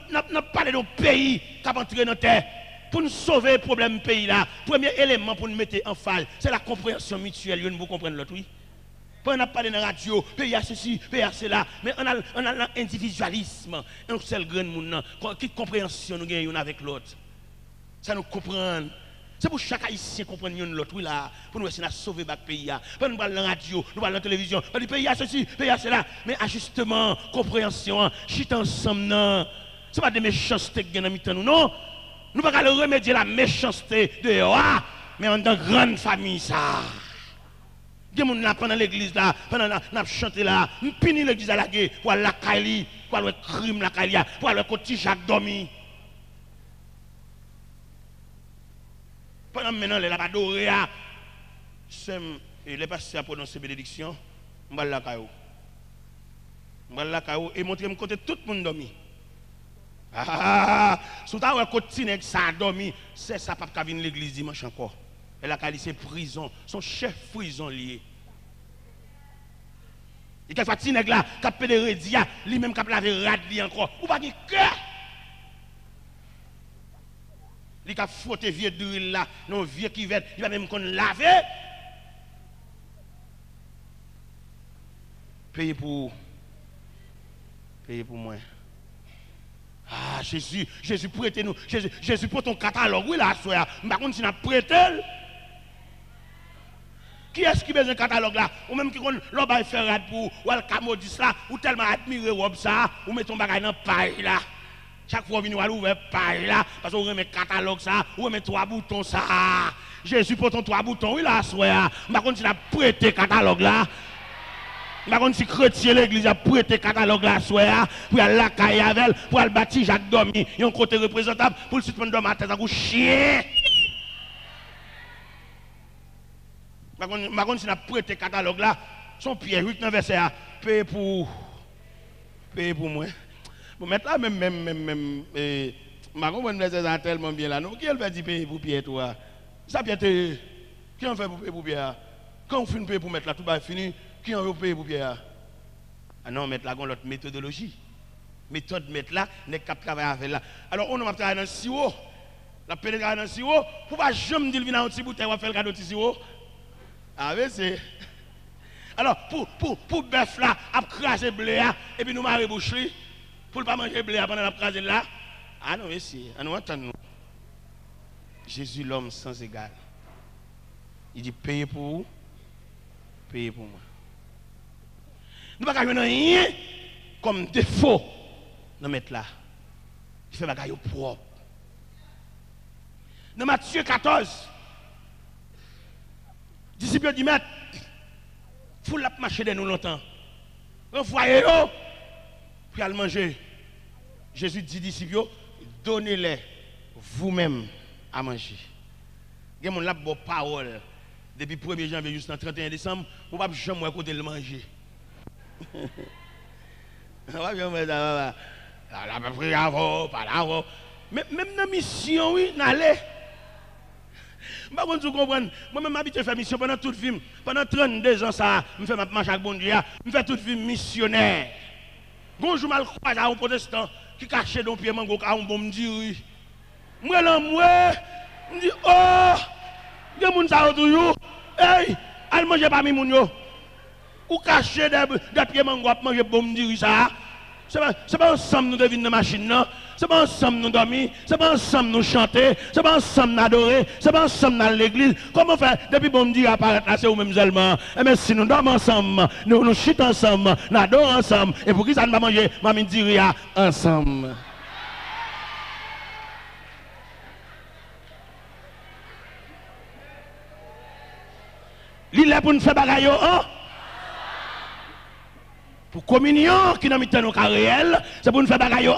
parlons de nos pays qui ont entré dans la terre. Pour nous sauver le problème du pays là, le premier élément pour nous mettre en phase, c'est la compréhension mutuelle. Vous comprenez l'autre, oui? On a parlé dans la radio, pays à ceci, pays à cela, mais on a l'individualisme. Un seul grand monde, qui compréhension nous gagnons avec l'autre. Ça nous comprend. C'est pour chaque haïtien comprendre l'autre, oui là, pour nous essayer de sauver le pays. Pour nous parler dans la radio, nous parler dans la télévision, on dit pays à ceci, pays à cela, mais ajustement, compréhension, chute ensemble, non. Ce n'est pas des méchancetés qui nous, non. Nous ne pouvons pas remédier la méchanceté de mais on est dans une grande famille, ça. Des gens là pendant l'église là, pendant nous chanté là, nous punissons l'église à la guerre, pour la Kali, pour le crime la Kali, pour le côté Jacques dormi. Pendant maintenant, les là adoré à les pasteurs à prononcer bénédiction, je vais la caillou. Je vais la caillou et montrer mon côté tout le monde dormi. Ah, si tu as continué ça dormi, c'est ça pas venir l'église dimanche encore. Et la Kali c'est prison, son chef prison lié. Et quelquefois ti nèg là, qui a pédéré dia, lui même qui a lavé rad li encore. Ou pas de cœur. Il a frotté vieux d'huile là, non vieux qui vête, il va même qu'on laver. Payer pour moi. Ah, Jésus prêtez-nous. Jésus pour ton catalogue, oui là, soya. Par contre, si n'a prêté. Qui est-ce qui a besoin de catalogue là? Ou même qui connaît l'obay ferrade pour, ou le camodis là, ou tellement admiré robe ça, ou met ton bagage dans paille là. Chaque fois, vous ouvrir paille là, parce que vous remettez catalogue ça, ou remettez 3 boutons ça. Jésus pour ton 3 boutons, oui là, soya. Par contre, si n'a prêté catalogue là, par contre, si chrétien l'église a prêté catalogue là, soya, pour aller la caille avec, pour aller bâtir Jacques Dormi, il y a un côté représentable, pour le suspendre de ma tête, ça vous chien. Par contre, si on a prêté catalogue là, son Pierre 8 dans verset A, paye pour moi. Bon, maintenant, même, ma comprendre verset tellement bien là, non? Qui elle va dire payer pour Pierre, toi? Ça, Pierre, qui en fait pour payer pour Pierre? Quand on finit payer pour mettre là, tout va fini, qui en veut payer pour Pierre? Ah non, mettre là, on a l'autre méthodologie. Méthode mettre là, n'est qu'à travailler avec là. Alors, on a travaillé dans le sirop, la pénétration dans le sirop, pour pas jamais dire venir dans un petit bouteille, on va faire le cadeau de sirop. Ah oui, c'est. Alors, pour bœuf là, à craser blé, et puis nous marrer boucherie, pour ne pas manger blé pendant la craser là. Ah non, merci. Ah nous entendons. Jésus, l'homme sans égal. Il dit payez pour vous, payez pour moi. Nous ne pouvons pas rien comme défaut dans mettre là. Il fait bagaille propre. Dans Matthieu 14. Disciples disent, maître, il faut la marcher de nous longtemps. Renvoyez-le, puis à le manger. Jésus dit, disciples, donnez-les vous-même à manger. Il y a mon lab de parole. Depuis 1er janvier jusqu'au 31 décembre, vous ne pouvez jamais écouter le manger. Même dans la mission, oui, n'allez. Je ne sais pas comprendre. Moi-même, je fais mission pendant toute vie. Pendant 32 ans, ça, je fais ma marche avec bon Dieu. Je fais toute vie missionnaire. Bonjour, je me croise à un protestant qui cache dans le pied mango à un bon me dire. Moi, je dis, oh, il y a des gens qui sont hey, allez manger parmi les gens. Ou cacher des pieds mango à manger bon me dire ça. C'est pas ensemble nous devons dans la machine, non? C'est pas ensemble nous dormir, c'est pas ensemble nous chanter, c'est pas ensemble nous adorer, c'est pas ensemble dans l'église. Comment faire depuis bon Dieu apparaître là, c'est vous-même seulement. Mais si nous dormons ensemble, nous chutons ensemble, nous adorons ensemble, et pour qui ça ne va manger, mamie dit ensemble. Il est pour nous faire bagaille, hein? Pour communion qui n'a mis dans nos réel, c'est pour nous faire bagaille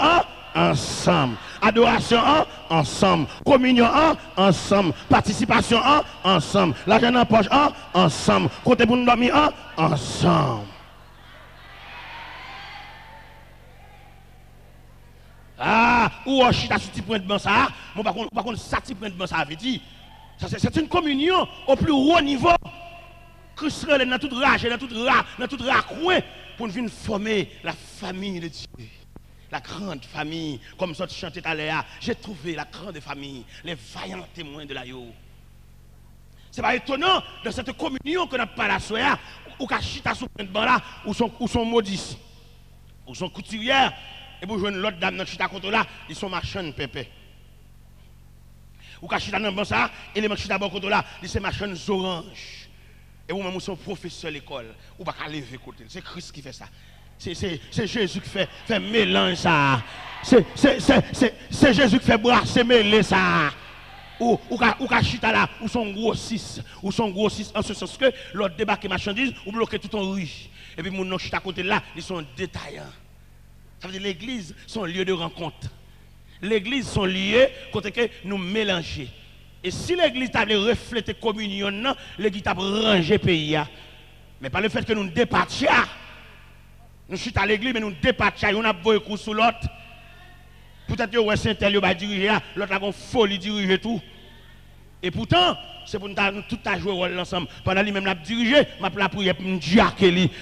ensemble. Adoration ensemble. Communion ensemble. Participation ensemble. L'argent en poche ensemble. Côté pour nous dormir ensemble. Ah, ou on chita sur petit point de banc ça. Mon par contre ça petit point de banc ça veut dire. C'est une communion au plus haut niveau. Christ dans toute rage, dans toute raccoin pour venir former la famille de Dieu. La grande famille, comme ça tu chantais tout à l'heure, j'ai trouvé la grande famille, les vaillants témoins de la yo. C'est pas étonnant dans cette communion que n'a pas la soya, ou qu'à chita sous point de banc là, ou son maudits, ou son couturière, et pour joindre l'autre dame dans chita contre là, ils sont marchands de pépé. Ou qu'à chita dans le banc ça, et les chita bon contre là, ils sont marchands oranges. Et vous même son professeur à l'école, ou pas qu'à lever côté. C'est Christ qui fait ça. C'est Jésus qui fait mélange ça. C'est Jésus qui fait brasser mêler ça. Ou qu'à chita là, ou son gros 6, en ce sens que l'autre débarque marchandise, ou bloquer tout en riche. Et puis mon chita côté là, ils sont détaillants. Ça veut dire l'église, son lieu de rencontre. L'église, son lieu côté que nous mélanger. Et si l'église a reflété la communion, l'église a rangé le pays. Mais pas le fait que nous nous départions. Nous sommes à l'église, mais nous nous départions. On a beau coup sur l'autre. Peut-être que Saint-Tel va diriger, l'autre a une folie diriger tout. Et pourtant, c'est pour nous tout à jouer rôle ensemble. Pendant lui même l'a dirigé, m'a la prière pour me dire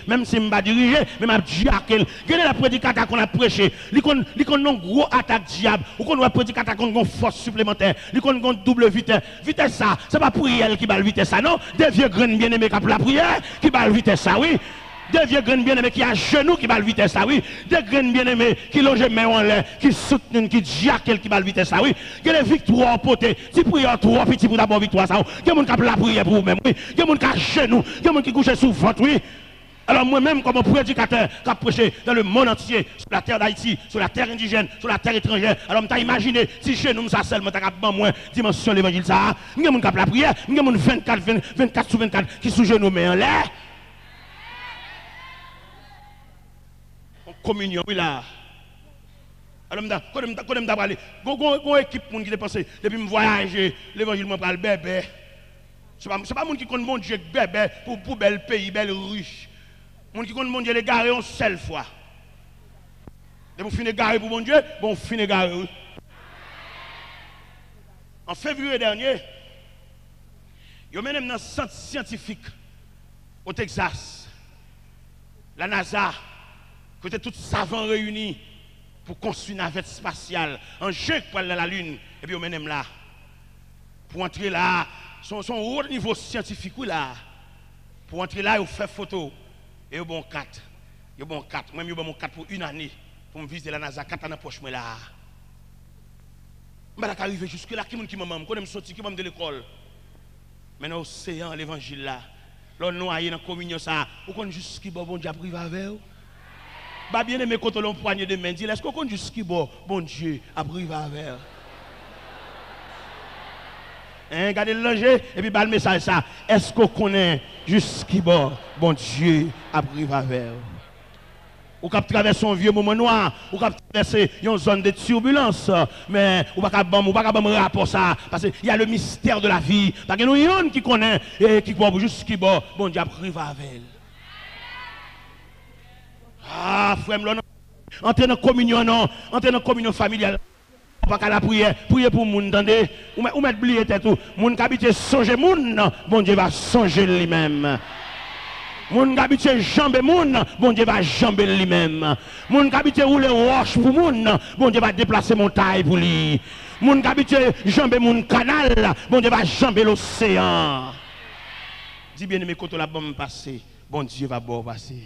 même si je ne pas diriger, mais m'a dire regardez la prédicateur qu'on a prêché, il connaît un gros attaque diable, ou qu'on a prédicateur qu'on a une force supplémentaire, il connaît une double vitesse. Vitesse ça, c'est pas prière qui va le vitesse ça non, des vieux grains bien-aimés qui la prière qui va le vitesse ça oui. Des vieux grains bien-aimés qui a genoux qui va le vitesse ça oui. Des grains bien-aimés qui logent main en l'air, qui soutenent, qui diaquent qui va le vitesse ça oui. Il y a des victoires potées. Si prière trop petit pour d'abord victoire ça. Il y a des gens qui la prière pour vous-même oui. Il y a des gens qui a genoux, il y a des gens qui couchent sous ventre oui. Alors moi-même comme un prédicateur qui a prêché dans le monde entier, sur la terre d'Haïti, sur la terre indigène, sur la terre étrangère. Alors je imaginé si chez nous ça seulement t'as pas moins dimension l'évangile ça. Il y a des gens qui la prière, il y a des gens 24 sur 24 qui sous genoux mais en l'air. Communion, oui là. Alors, quand je suis allé, une équipe qui dépensé depuis me voyager, l'évangile m'a parlé bébé. Ce n'est pas monde qui connaît mon Dieu bébé pour bel pays, bel riche. Monde qui connaît mon Dieu les garer une seule fois. Et vous finissez garer pour mon Dieu, bon, finissez garer. En février dernier, il y a même un centre scientifique au Texas, la NASA. Côté tous savants réunis pour construire une navette spatiale, un jeu pour aller dans la Lune, et puis on mène là. Pour entrer là, son haut niveau scientifique là. Pour entrer là, il fait photo. Et il bon 4. Il bon 4. Moi, je bon 4 pour une année. Pour me visiter la NASA, 4 ans dans poche là. Je vais arriver jusque là, qui m'a dit, je sorti, qui m'a de l'école. Mais dans l'océan, l'évangile là. Là, nous sommes dans la communion ça. Vous connaissez juste ce qui bon Dieu a privé avec vous. Bah bien aimé quand on poignée de main, dit est-ce qu'on connaît juste ce qui bon Dieu a privé avec vous. Hein, regardez le danger et puis bah le message ça. Est-ce qu'on connaît juste ce qui bon Dieu a privé avec vous. Ou cap traverser un vieux moment noir, ou cap traverser une zone de turbulence, mais ou pas capable rapport ça parce qu'il y a le mystère de la vie, parce que nous yon qui connaît et qui croit juste ce qui bon Dieu a privé avec elle. Ah frère entrer dans communion non, entrer dans communion familiale. Pas qu'à la prière, prier pour moun entendez, ou mettre blier tête tout, moun qui habite songer moun, bon Dieu va songer lui-même. Moun qui habite jambe moun, bon Dieu va jamber lui-même. Moun qui habite rouler roche pour moun, bon Dieu va déplacer montagne pour lui. Moun qui habite jambe moun canal, bon Dieu va jamber l'océan. Dis bien aimé quand la bombe passer, bon Dieu va bon passer.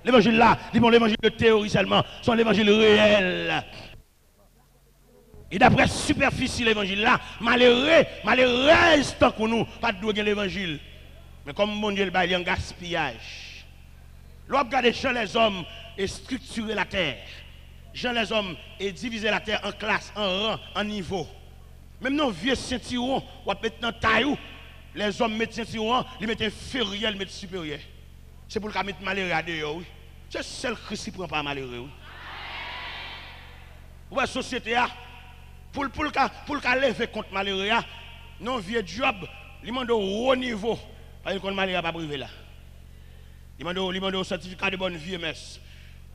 L'évangile là, l'évangile de théorie seulement, c'est l'évangile réel. Et d'après superficie l'évangile là, malheureuse tant que nous, pas de doué l'évangile. Mais comme mon Dieu, il y a un gaspillage. L'on regarde Jean les hommes et structurer la terre. Jean les hommes et diviser la terre en classes, en rang, en niveau. Même nos vieux ceinturons, ou mettre dans taille, les hommes mettent ceinturon, ils mettent inférieur, ils mettent supérieur. c'est pour le mettre malheureux à dehors, oui. C'est seul Christ qui ne prend pas malheureux, oui. Ou la société, pour le lever contre malheureux, non, vieux job, il demande au haut niveau, parce que le malheureux pas privé là. Il demande au certificat de bonne vie, messe.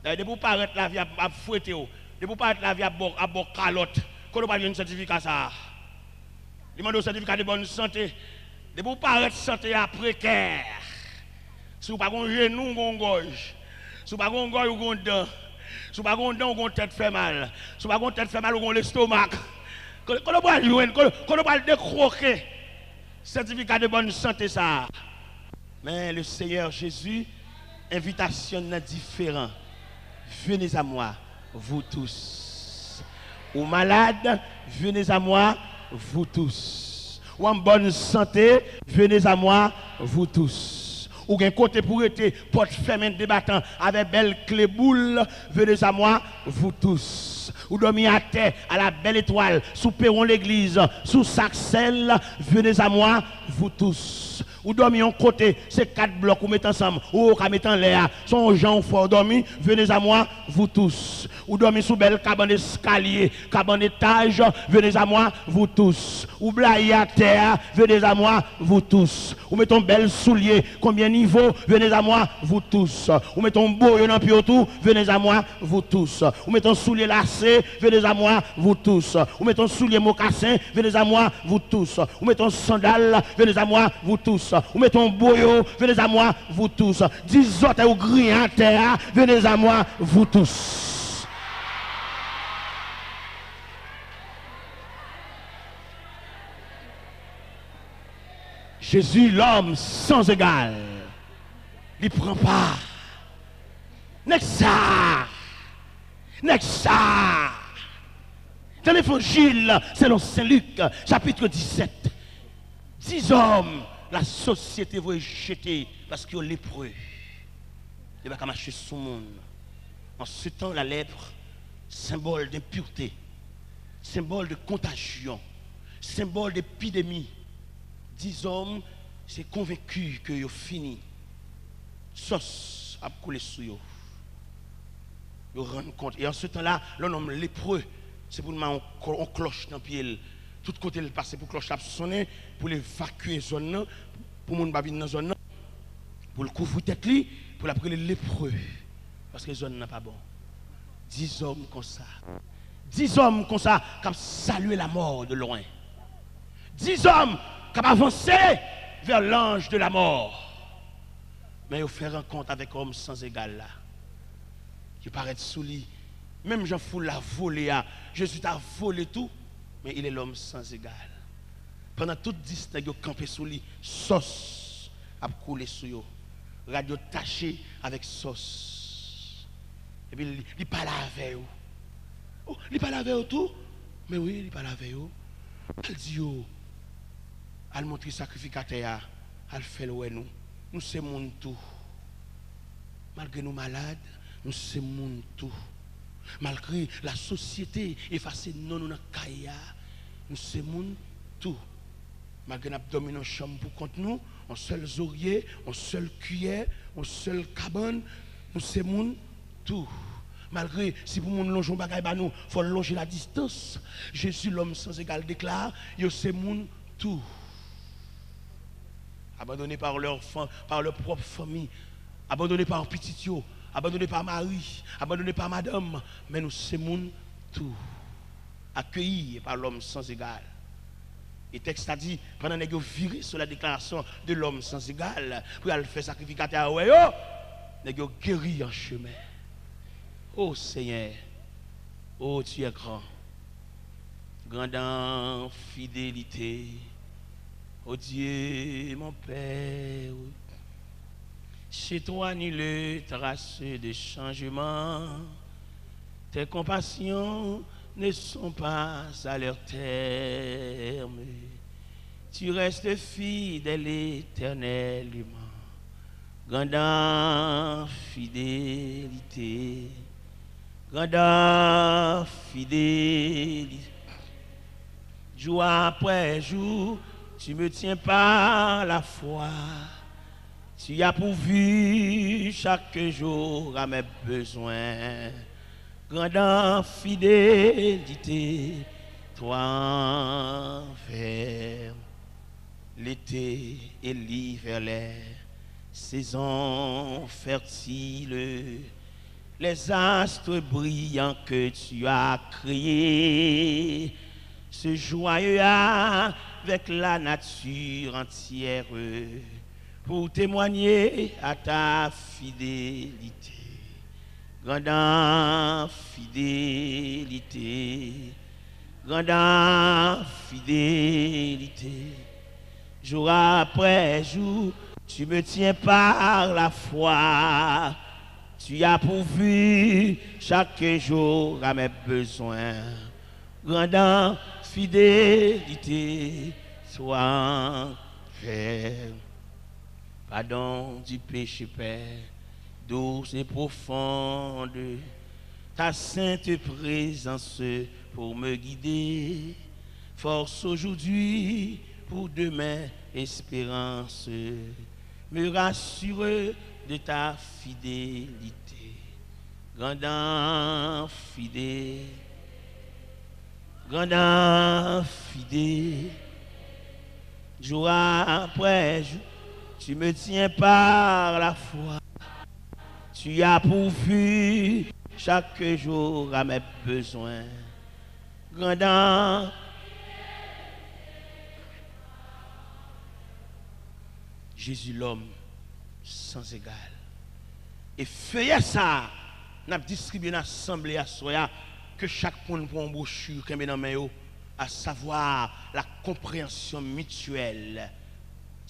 De pour paraître la vie à fouetter, de pour paraître la vie à boire calotte, qu'on n'a pas un certificat ça. Il demande au certificat de bonne santé, de pour paraître santé à précaire. Si vous n'avez pas un genou, ou une gorge. Si vous n'avez pas un gorge ou une dent. Si vous n'avez pas un dent ou une tête fait mal. Si vous n'avez pas une tête fait mal ou l'estomac. Qu'on ne pas jouer, qu'on ne pas décroquer. Certificat de bonne santé ça. Mais le Seigneur Jésus, invitation différente. Venez à moi, vous tous. Ou malades, venez à moi, vous tous. Ou en bonne santé, venez à moi, vous tous. Ou un côté pour être porte fermée débattant avec belle clé boule, venez à moi, vous tous. Ou dormez à terre, à la belle étoile, sous perron l'église, sous Saxel, venez à moi, vous tous. Ou dormir en côté, c'est 4 blocs ou mettez ensemble, ou on met en l'air, son gens fort dormi, venez à moi, vous tous. Ou dormir sous belle cabane d'escalier, cabane d'étage, venez à moi, vous tous. Ou blaye à terre, venez à moi, vous tous. Ou mettons belle soulier, combien niveau, venez à moi, vous tous. Ou mettons beau dans pied autour, venez à moi, vous tous. Ou mettons soulier lacé, venez à moi, vous tous. Ou mettons soulier mocassin, venez à moi, vous tous. Ou mettons sandales, venez à moi, vous tous. Ou mettons boyo, venez à moi, vous tous. 10 autres ou gris à terre, venez à moi, vous tous. Jésus, l'homme sans égal, il prend pas. Nexa. Dans l'évangile, selon Saint Luc, chapitre 17. 10 hommes, la société va jeter parce qu'ils sont lépreux. Il va marcher sur le monde. En ce temps, la lèpre, symbole d'impureté, symbole de contagion, symbole d'épidémie. 10 hommes, c'est convaincu que ils fini. Sauce a coulé sur eux. Ils rendent compte. Et en ce temps-là, l'on homme lépreux, c'est pour nous on cloche dans le pied. Tout côté le passer pour cloche sonner, pour évacuer la zone, pour moun pas venir dans la zone, pour le couvrir tête li, pour l'appeler lépreux. Parce que la zone n'est pas bon. 10 hommes comme ça. 10 hommes comme ça, qui ont salué la mort de loin. 10 hommes qui ont avancé vers l'ange de la mort. Mais ils ont fait rencontre avec un homme sans égal là. Qui paraît sous lui. Même Jean Foul l'a volé. Jésus a volé tout. Mais il est l'homme sans égal. Pendant toute distance, il a campé sous lui. Sauce a coulé sous lui. Radio taché avec sauce. Et puis il parle avec eux. Oh, il parle avec eux tout. Mais oui, il parle avec eux. Il dit, il montre le sacrificateur. Il fait le nous. Nous sommes tout. Malgré nous malades, nous sommes tout. Malgré la société effacée non nous kaya, nous sommes tout. Malgré nous dominons chambre pour contre nous, un seul oreiller, un seul cuillère, un seul cabane, nous sommes tout. Malgré si pour nous longeons bagay ba nous, faut longer la distance. Jésus l'homme sans égal déclare, yo sommes tout. Abandonnés par leur propre famille, abandonnés par petit, abandonnés par mari, abandonnés par madame, mais nous sommes tout accueillis par l'homme sans égal. Et le texte a dit, pendant que vous virez sur la déclaration de l'homme sans égal, pour aller faire sacrificateur, vous guéri en chemin. Oh Seigneur, oh tu es grand, grand en fidélité. Oh Dieu, mon Père, chez toi ni le trace de changement, tes compassions ne sont pas à leur terme. Tu restes fidèle éternellement, grande fidélité, grande fidélité. Jour après jour, tu me tiens par la foi. Tu as pourvu chaque jour à mes besoins. Grande fidélité, toi envers l'été et l'hiver, les saisons fertiles, les astres brillants que tu as créés, ce joyeux avec la nature entière, pour témoigner à ta fidélité. Grande fidélité, grande fidélité. Jour après jour, tu me tiens par la foi. Tu as pourvu chaque jour à mes besoins. Grande fidélité, sois fait. Pardon du péché, Père, douce et profonde, ta sainte présence pour me guider. Force aujourd'hui, pour demain, espérance, me rassure de ta fidélité. Grande fidélité, grande fidélité, jour après jour, tu me tiens par la foi. Tu as pourvu chaque jour à mes besoins. Grandant, Jésus l'homme sans égal. Et feuillet ça, n'a distribué l'assemblée à soi que chaque monde pour une brochure qui est dans main, à savoir la compréhension mutuelle.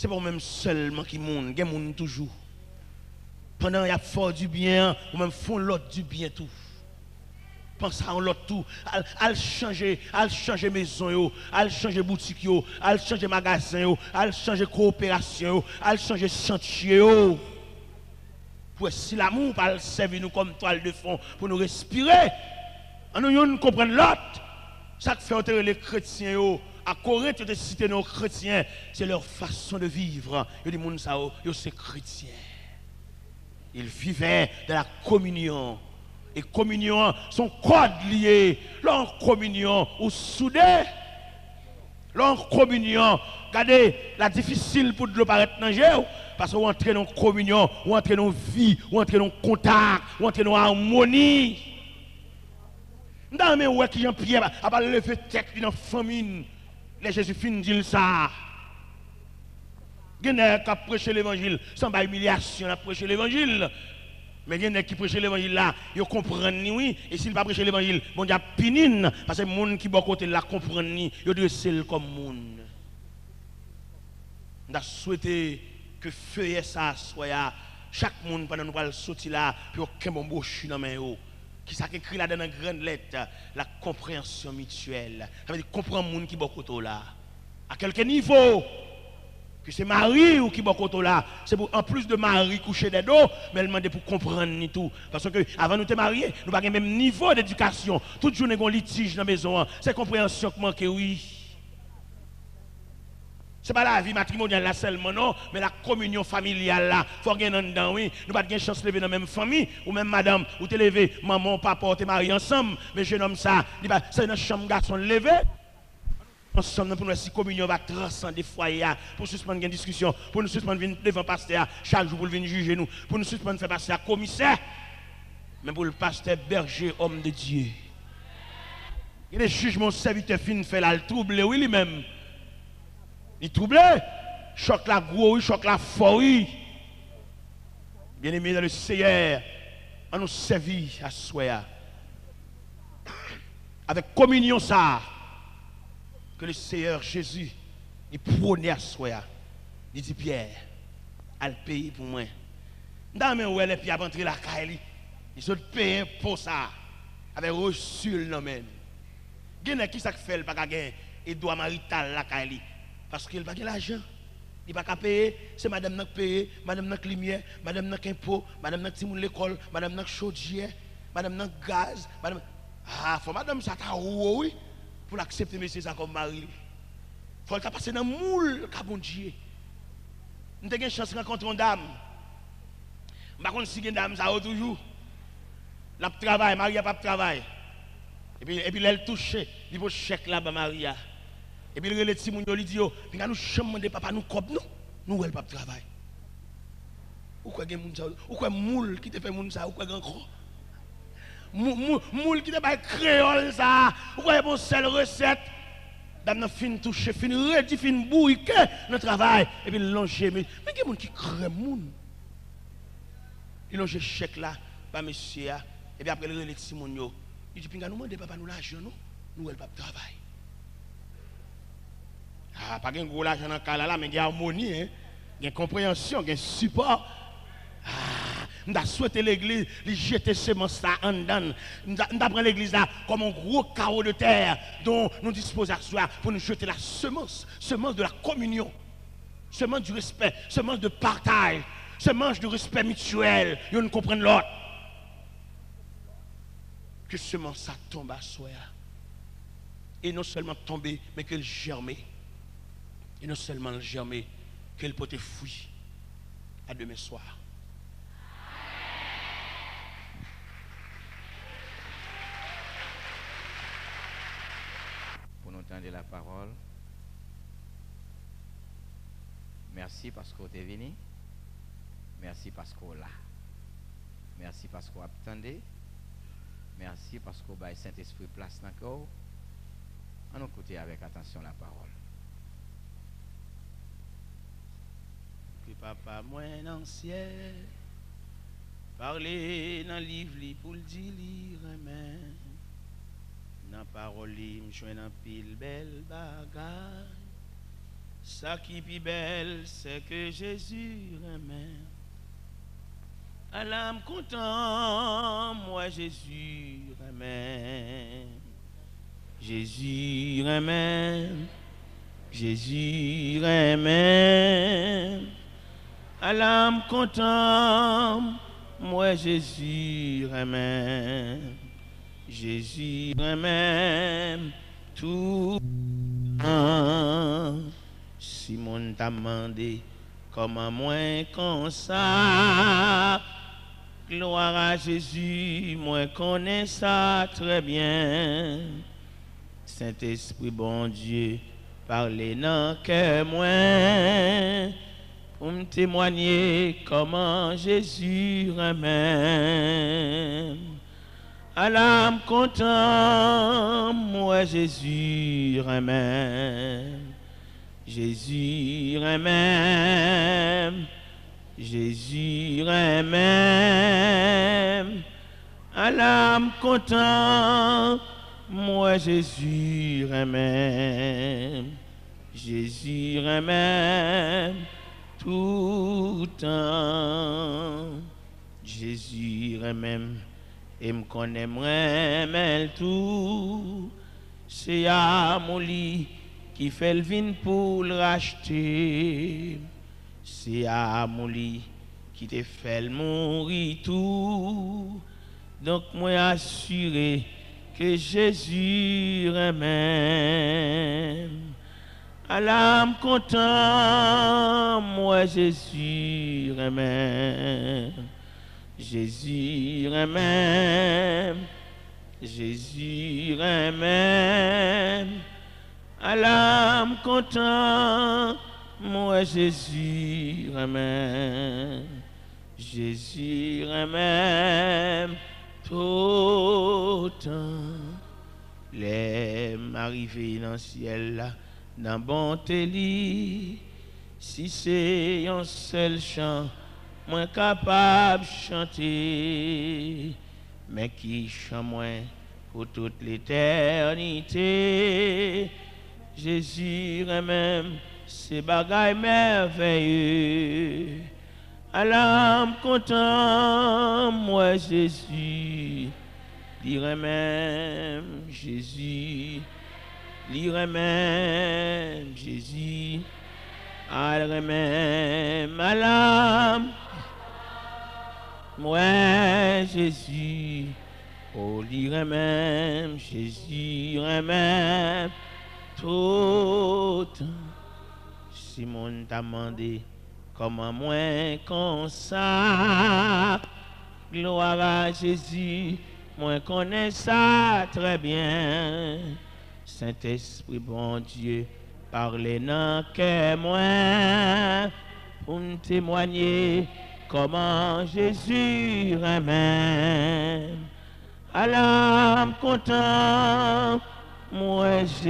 C'est pas même seulement qui monde, il y a monde toujours. Pendant qu'il y a fort du bien, ou même font l'autre du bien tout. Pense à l'autre tout, à changer maison, à changer boutique, à changer magasin, à changer coopération, à changer chantier. Pour si l'amour va servir nous comme toile de fond pour nous respirer, nous comprendre l'autre. Ça fait entrer les chrétiens à Corinthe, de citer nos chrétiens, c'est leur façon de vivre. Il y a des gens qui sont chrétiens. Ils vivaient de la communion. Et communion, son code lié. Leur communion, ou soudé. Leur communion, regardez, la difficile pour le paraître dans le parce qu'on entre dans communion, on entre dans vie, on entre dans contact, on entre dans harmonie. Dans mes ouais qui Jean-Pierre a pas lever tête dans la famine. Les Jésus fin dit ça. Il y a qui prêcher l'évangile sans pas humiliation, a prêcher l'évangile. Mais il y a qui prêche l'évangile là, ils comprennent oui, et s'ils pas prêcher l'évangile, bon Dieu pinine parce que les gens qui bon côté là comprennent ni, ils doivent seul comme monde. On a souhaité que feuille ça soit chaque monde pendant nous va sortir là, puis aucun bon bouche dans main qui ça écrit là dans une grande lettre, la compréhension mutuelle. Ça veut dire comprendre monde qui bon côté là. À quel niveau que c'est Marie ou qui bon côté là, c'est pour en plus de Marie coucher des dos, mais elle demande pour comprendre ni tout parce que avant nous te marier, nous pas le même niveau d'éducation. Toute journée on litige dans la maison, c'est compréhension qui manque oui. C'est pas la vie matrimoniale là seulement non, mais la communion familiale là, faut gagner dedans oui. Nous pas de chance de lever dans la même famille ou même madame ou te lever maman papa te marier ensemble, mais jeune homme ça, c'est dans chambre garçon lever. Ensemble pour nous si communion va transcender foyer pour suspendre une discussion, pour nous suspendre venir devant pasteur chaque jour pour venir juger nous, pour nous suspendre faire passer à commissaire, mais pour le pasteur berger homme de Dieu. Il y a des jugements serviteurs fin fait là le trouble oui lui-même. Il trouble, choc la gros, choc la fort. Bien aimé dans le Seigneur, on nous servir à soi. Avec communion ça, que le Seigneur Jésus, il prônait à soi. Il dit Pierre, elle paye pour moi. Dans mes ouelles, puis avant d'entrer la caille, il se paye pour ça. Avec reçu le nom. Il y a qui ça fait le bagage et doit marital la caille. Parce qu'il n'a pas l'argent. Il n'a pas payer. C'est madame qui paye, madame qui lumière, madame qui impôt, madame qui l'école, madame qui chaudière, madame qui gaz. Madame... Ah, faut madame ça t'a oui pour accepter monsieur ça comme mari. Il faut le passer dans le moule, bon Dieu. Nous avons une chance de rencontrer une dame. Par contre, si une dame, ça va toujours. La travail, Maria pas travail. Et puis elle touche, il faut chèque là-bas, Maria. Et puis il relève Simon, il dit, puis nous chamons de papa, nous cop nous elle pas travail. Ou quoi gen moun ça, ou quoi moule qui te fait moun ça, ou quoi grand gros. Moule qui te fait créole ça, ou quoi bon seule recette. Dame nan fin toucher, fin redi, fin bouille que notre travail et puis longer mais gen moun qui crème moun. Il longe chèque là, pas monsieur et puis après il relève Simon yo. Il dit pinga nous demander papa nous l'argent nous elle pas travail. Ah pas gen gros l'argent dans cas là mais il y a harmonie hein. Il y a compréhension, il y a support. Nous avons souhaité l'église, lui jeter semence là en dedans. Nous avons l'église là comme un gros carreau de terre dont nous disposons à soi pour nous jeter la semence de la communion, semence du respect, semence de partage, semence du respect mutuel. Et nous comprenons l'autre. Que semence ça tombe à soi. Et non seulement tomber, mais qu'elle germe. Et non seulement germer, qu'elle peut être fouille à demain soir. Pour nous entendre la parole. Merci parce que vous êtes venu. Merci parce que vous êtes là. Merci parce que vous attendez. Merci parce que vous avez Saint-Esprit place dans le corps. On écoute avec attention la parole. Que papa moi dans le ciel parler dans le livre pour le dire amen. Dans la parole me joint dans pile belle bagaille. Ça qui est belle c'est que Jésus amen. À l'âme content moi Jésus amen. Jésus amen. Jésus amen. À l'âme content, moi Jésus amen. Jésus amen. Tout Simon t'a demandé comment moi comme ça. Gloire à Jésus, moi connais ça très bien. Saint-Esprit bon Dieu, parlez dans que moi. Pour me témoigner comment Jésus ramène. À l'âme content, moi Jésus ramène. Jésus ramène. Jésus ramène. À l'âme content, moi Jésus ramène. Jésus ramène. Tout temps, Jésus même et me connaît moi tout. C'est Amoli qui fait le vin pour le racheter. C'est Amoli qui te fait le mourir tout. Donc moi assuré que Jésus même. À l'âme content, moi Jésus amen. Jésus amen. Jésus amen. À l'âme content, moi Jésus amen. Jésus amen. Tout temps, les m'arriver dans le ciel là. Dans bonté li, si c'est un seul chant, moins capable de chanter, mais qui chante moins pour toute l'éternité. Jésus même, c'est bagaille merveilleux. À l'âme content, moi Jésus, dirais même Jésus. Lire même Jésus, al même à l'âme, moi Jésus, oh lire même Jésus, même tout. Simon t'a demandé Comment moi comme ça, gloire à Jésus, moi connais ça très bien. Saint-Esprit, bon Dieu, parlez dans que moi, pour me témoigner comment Jésus remet. Alors, content, moi j'ai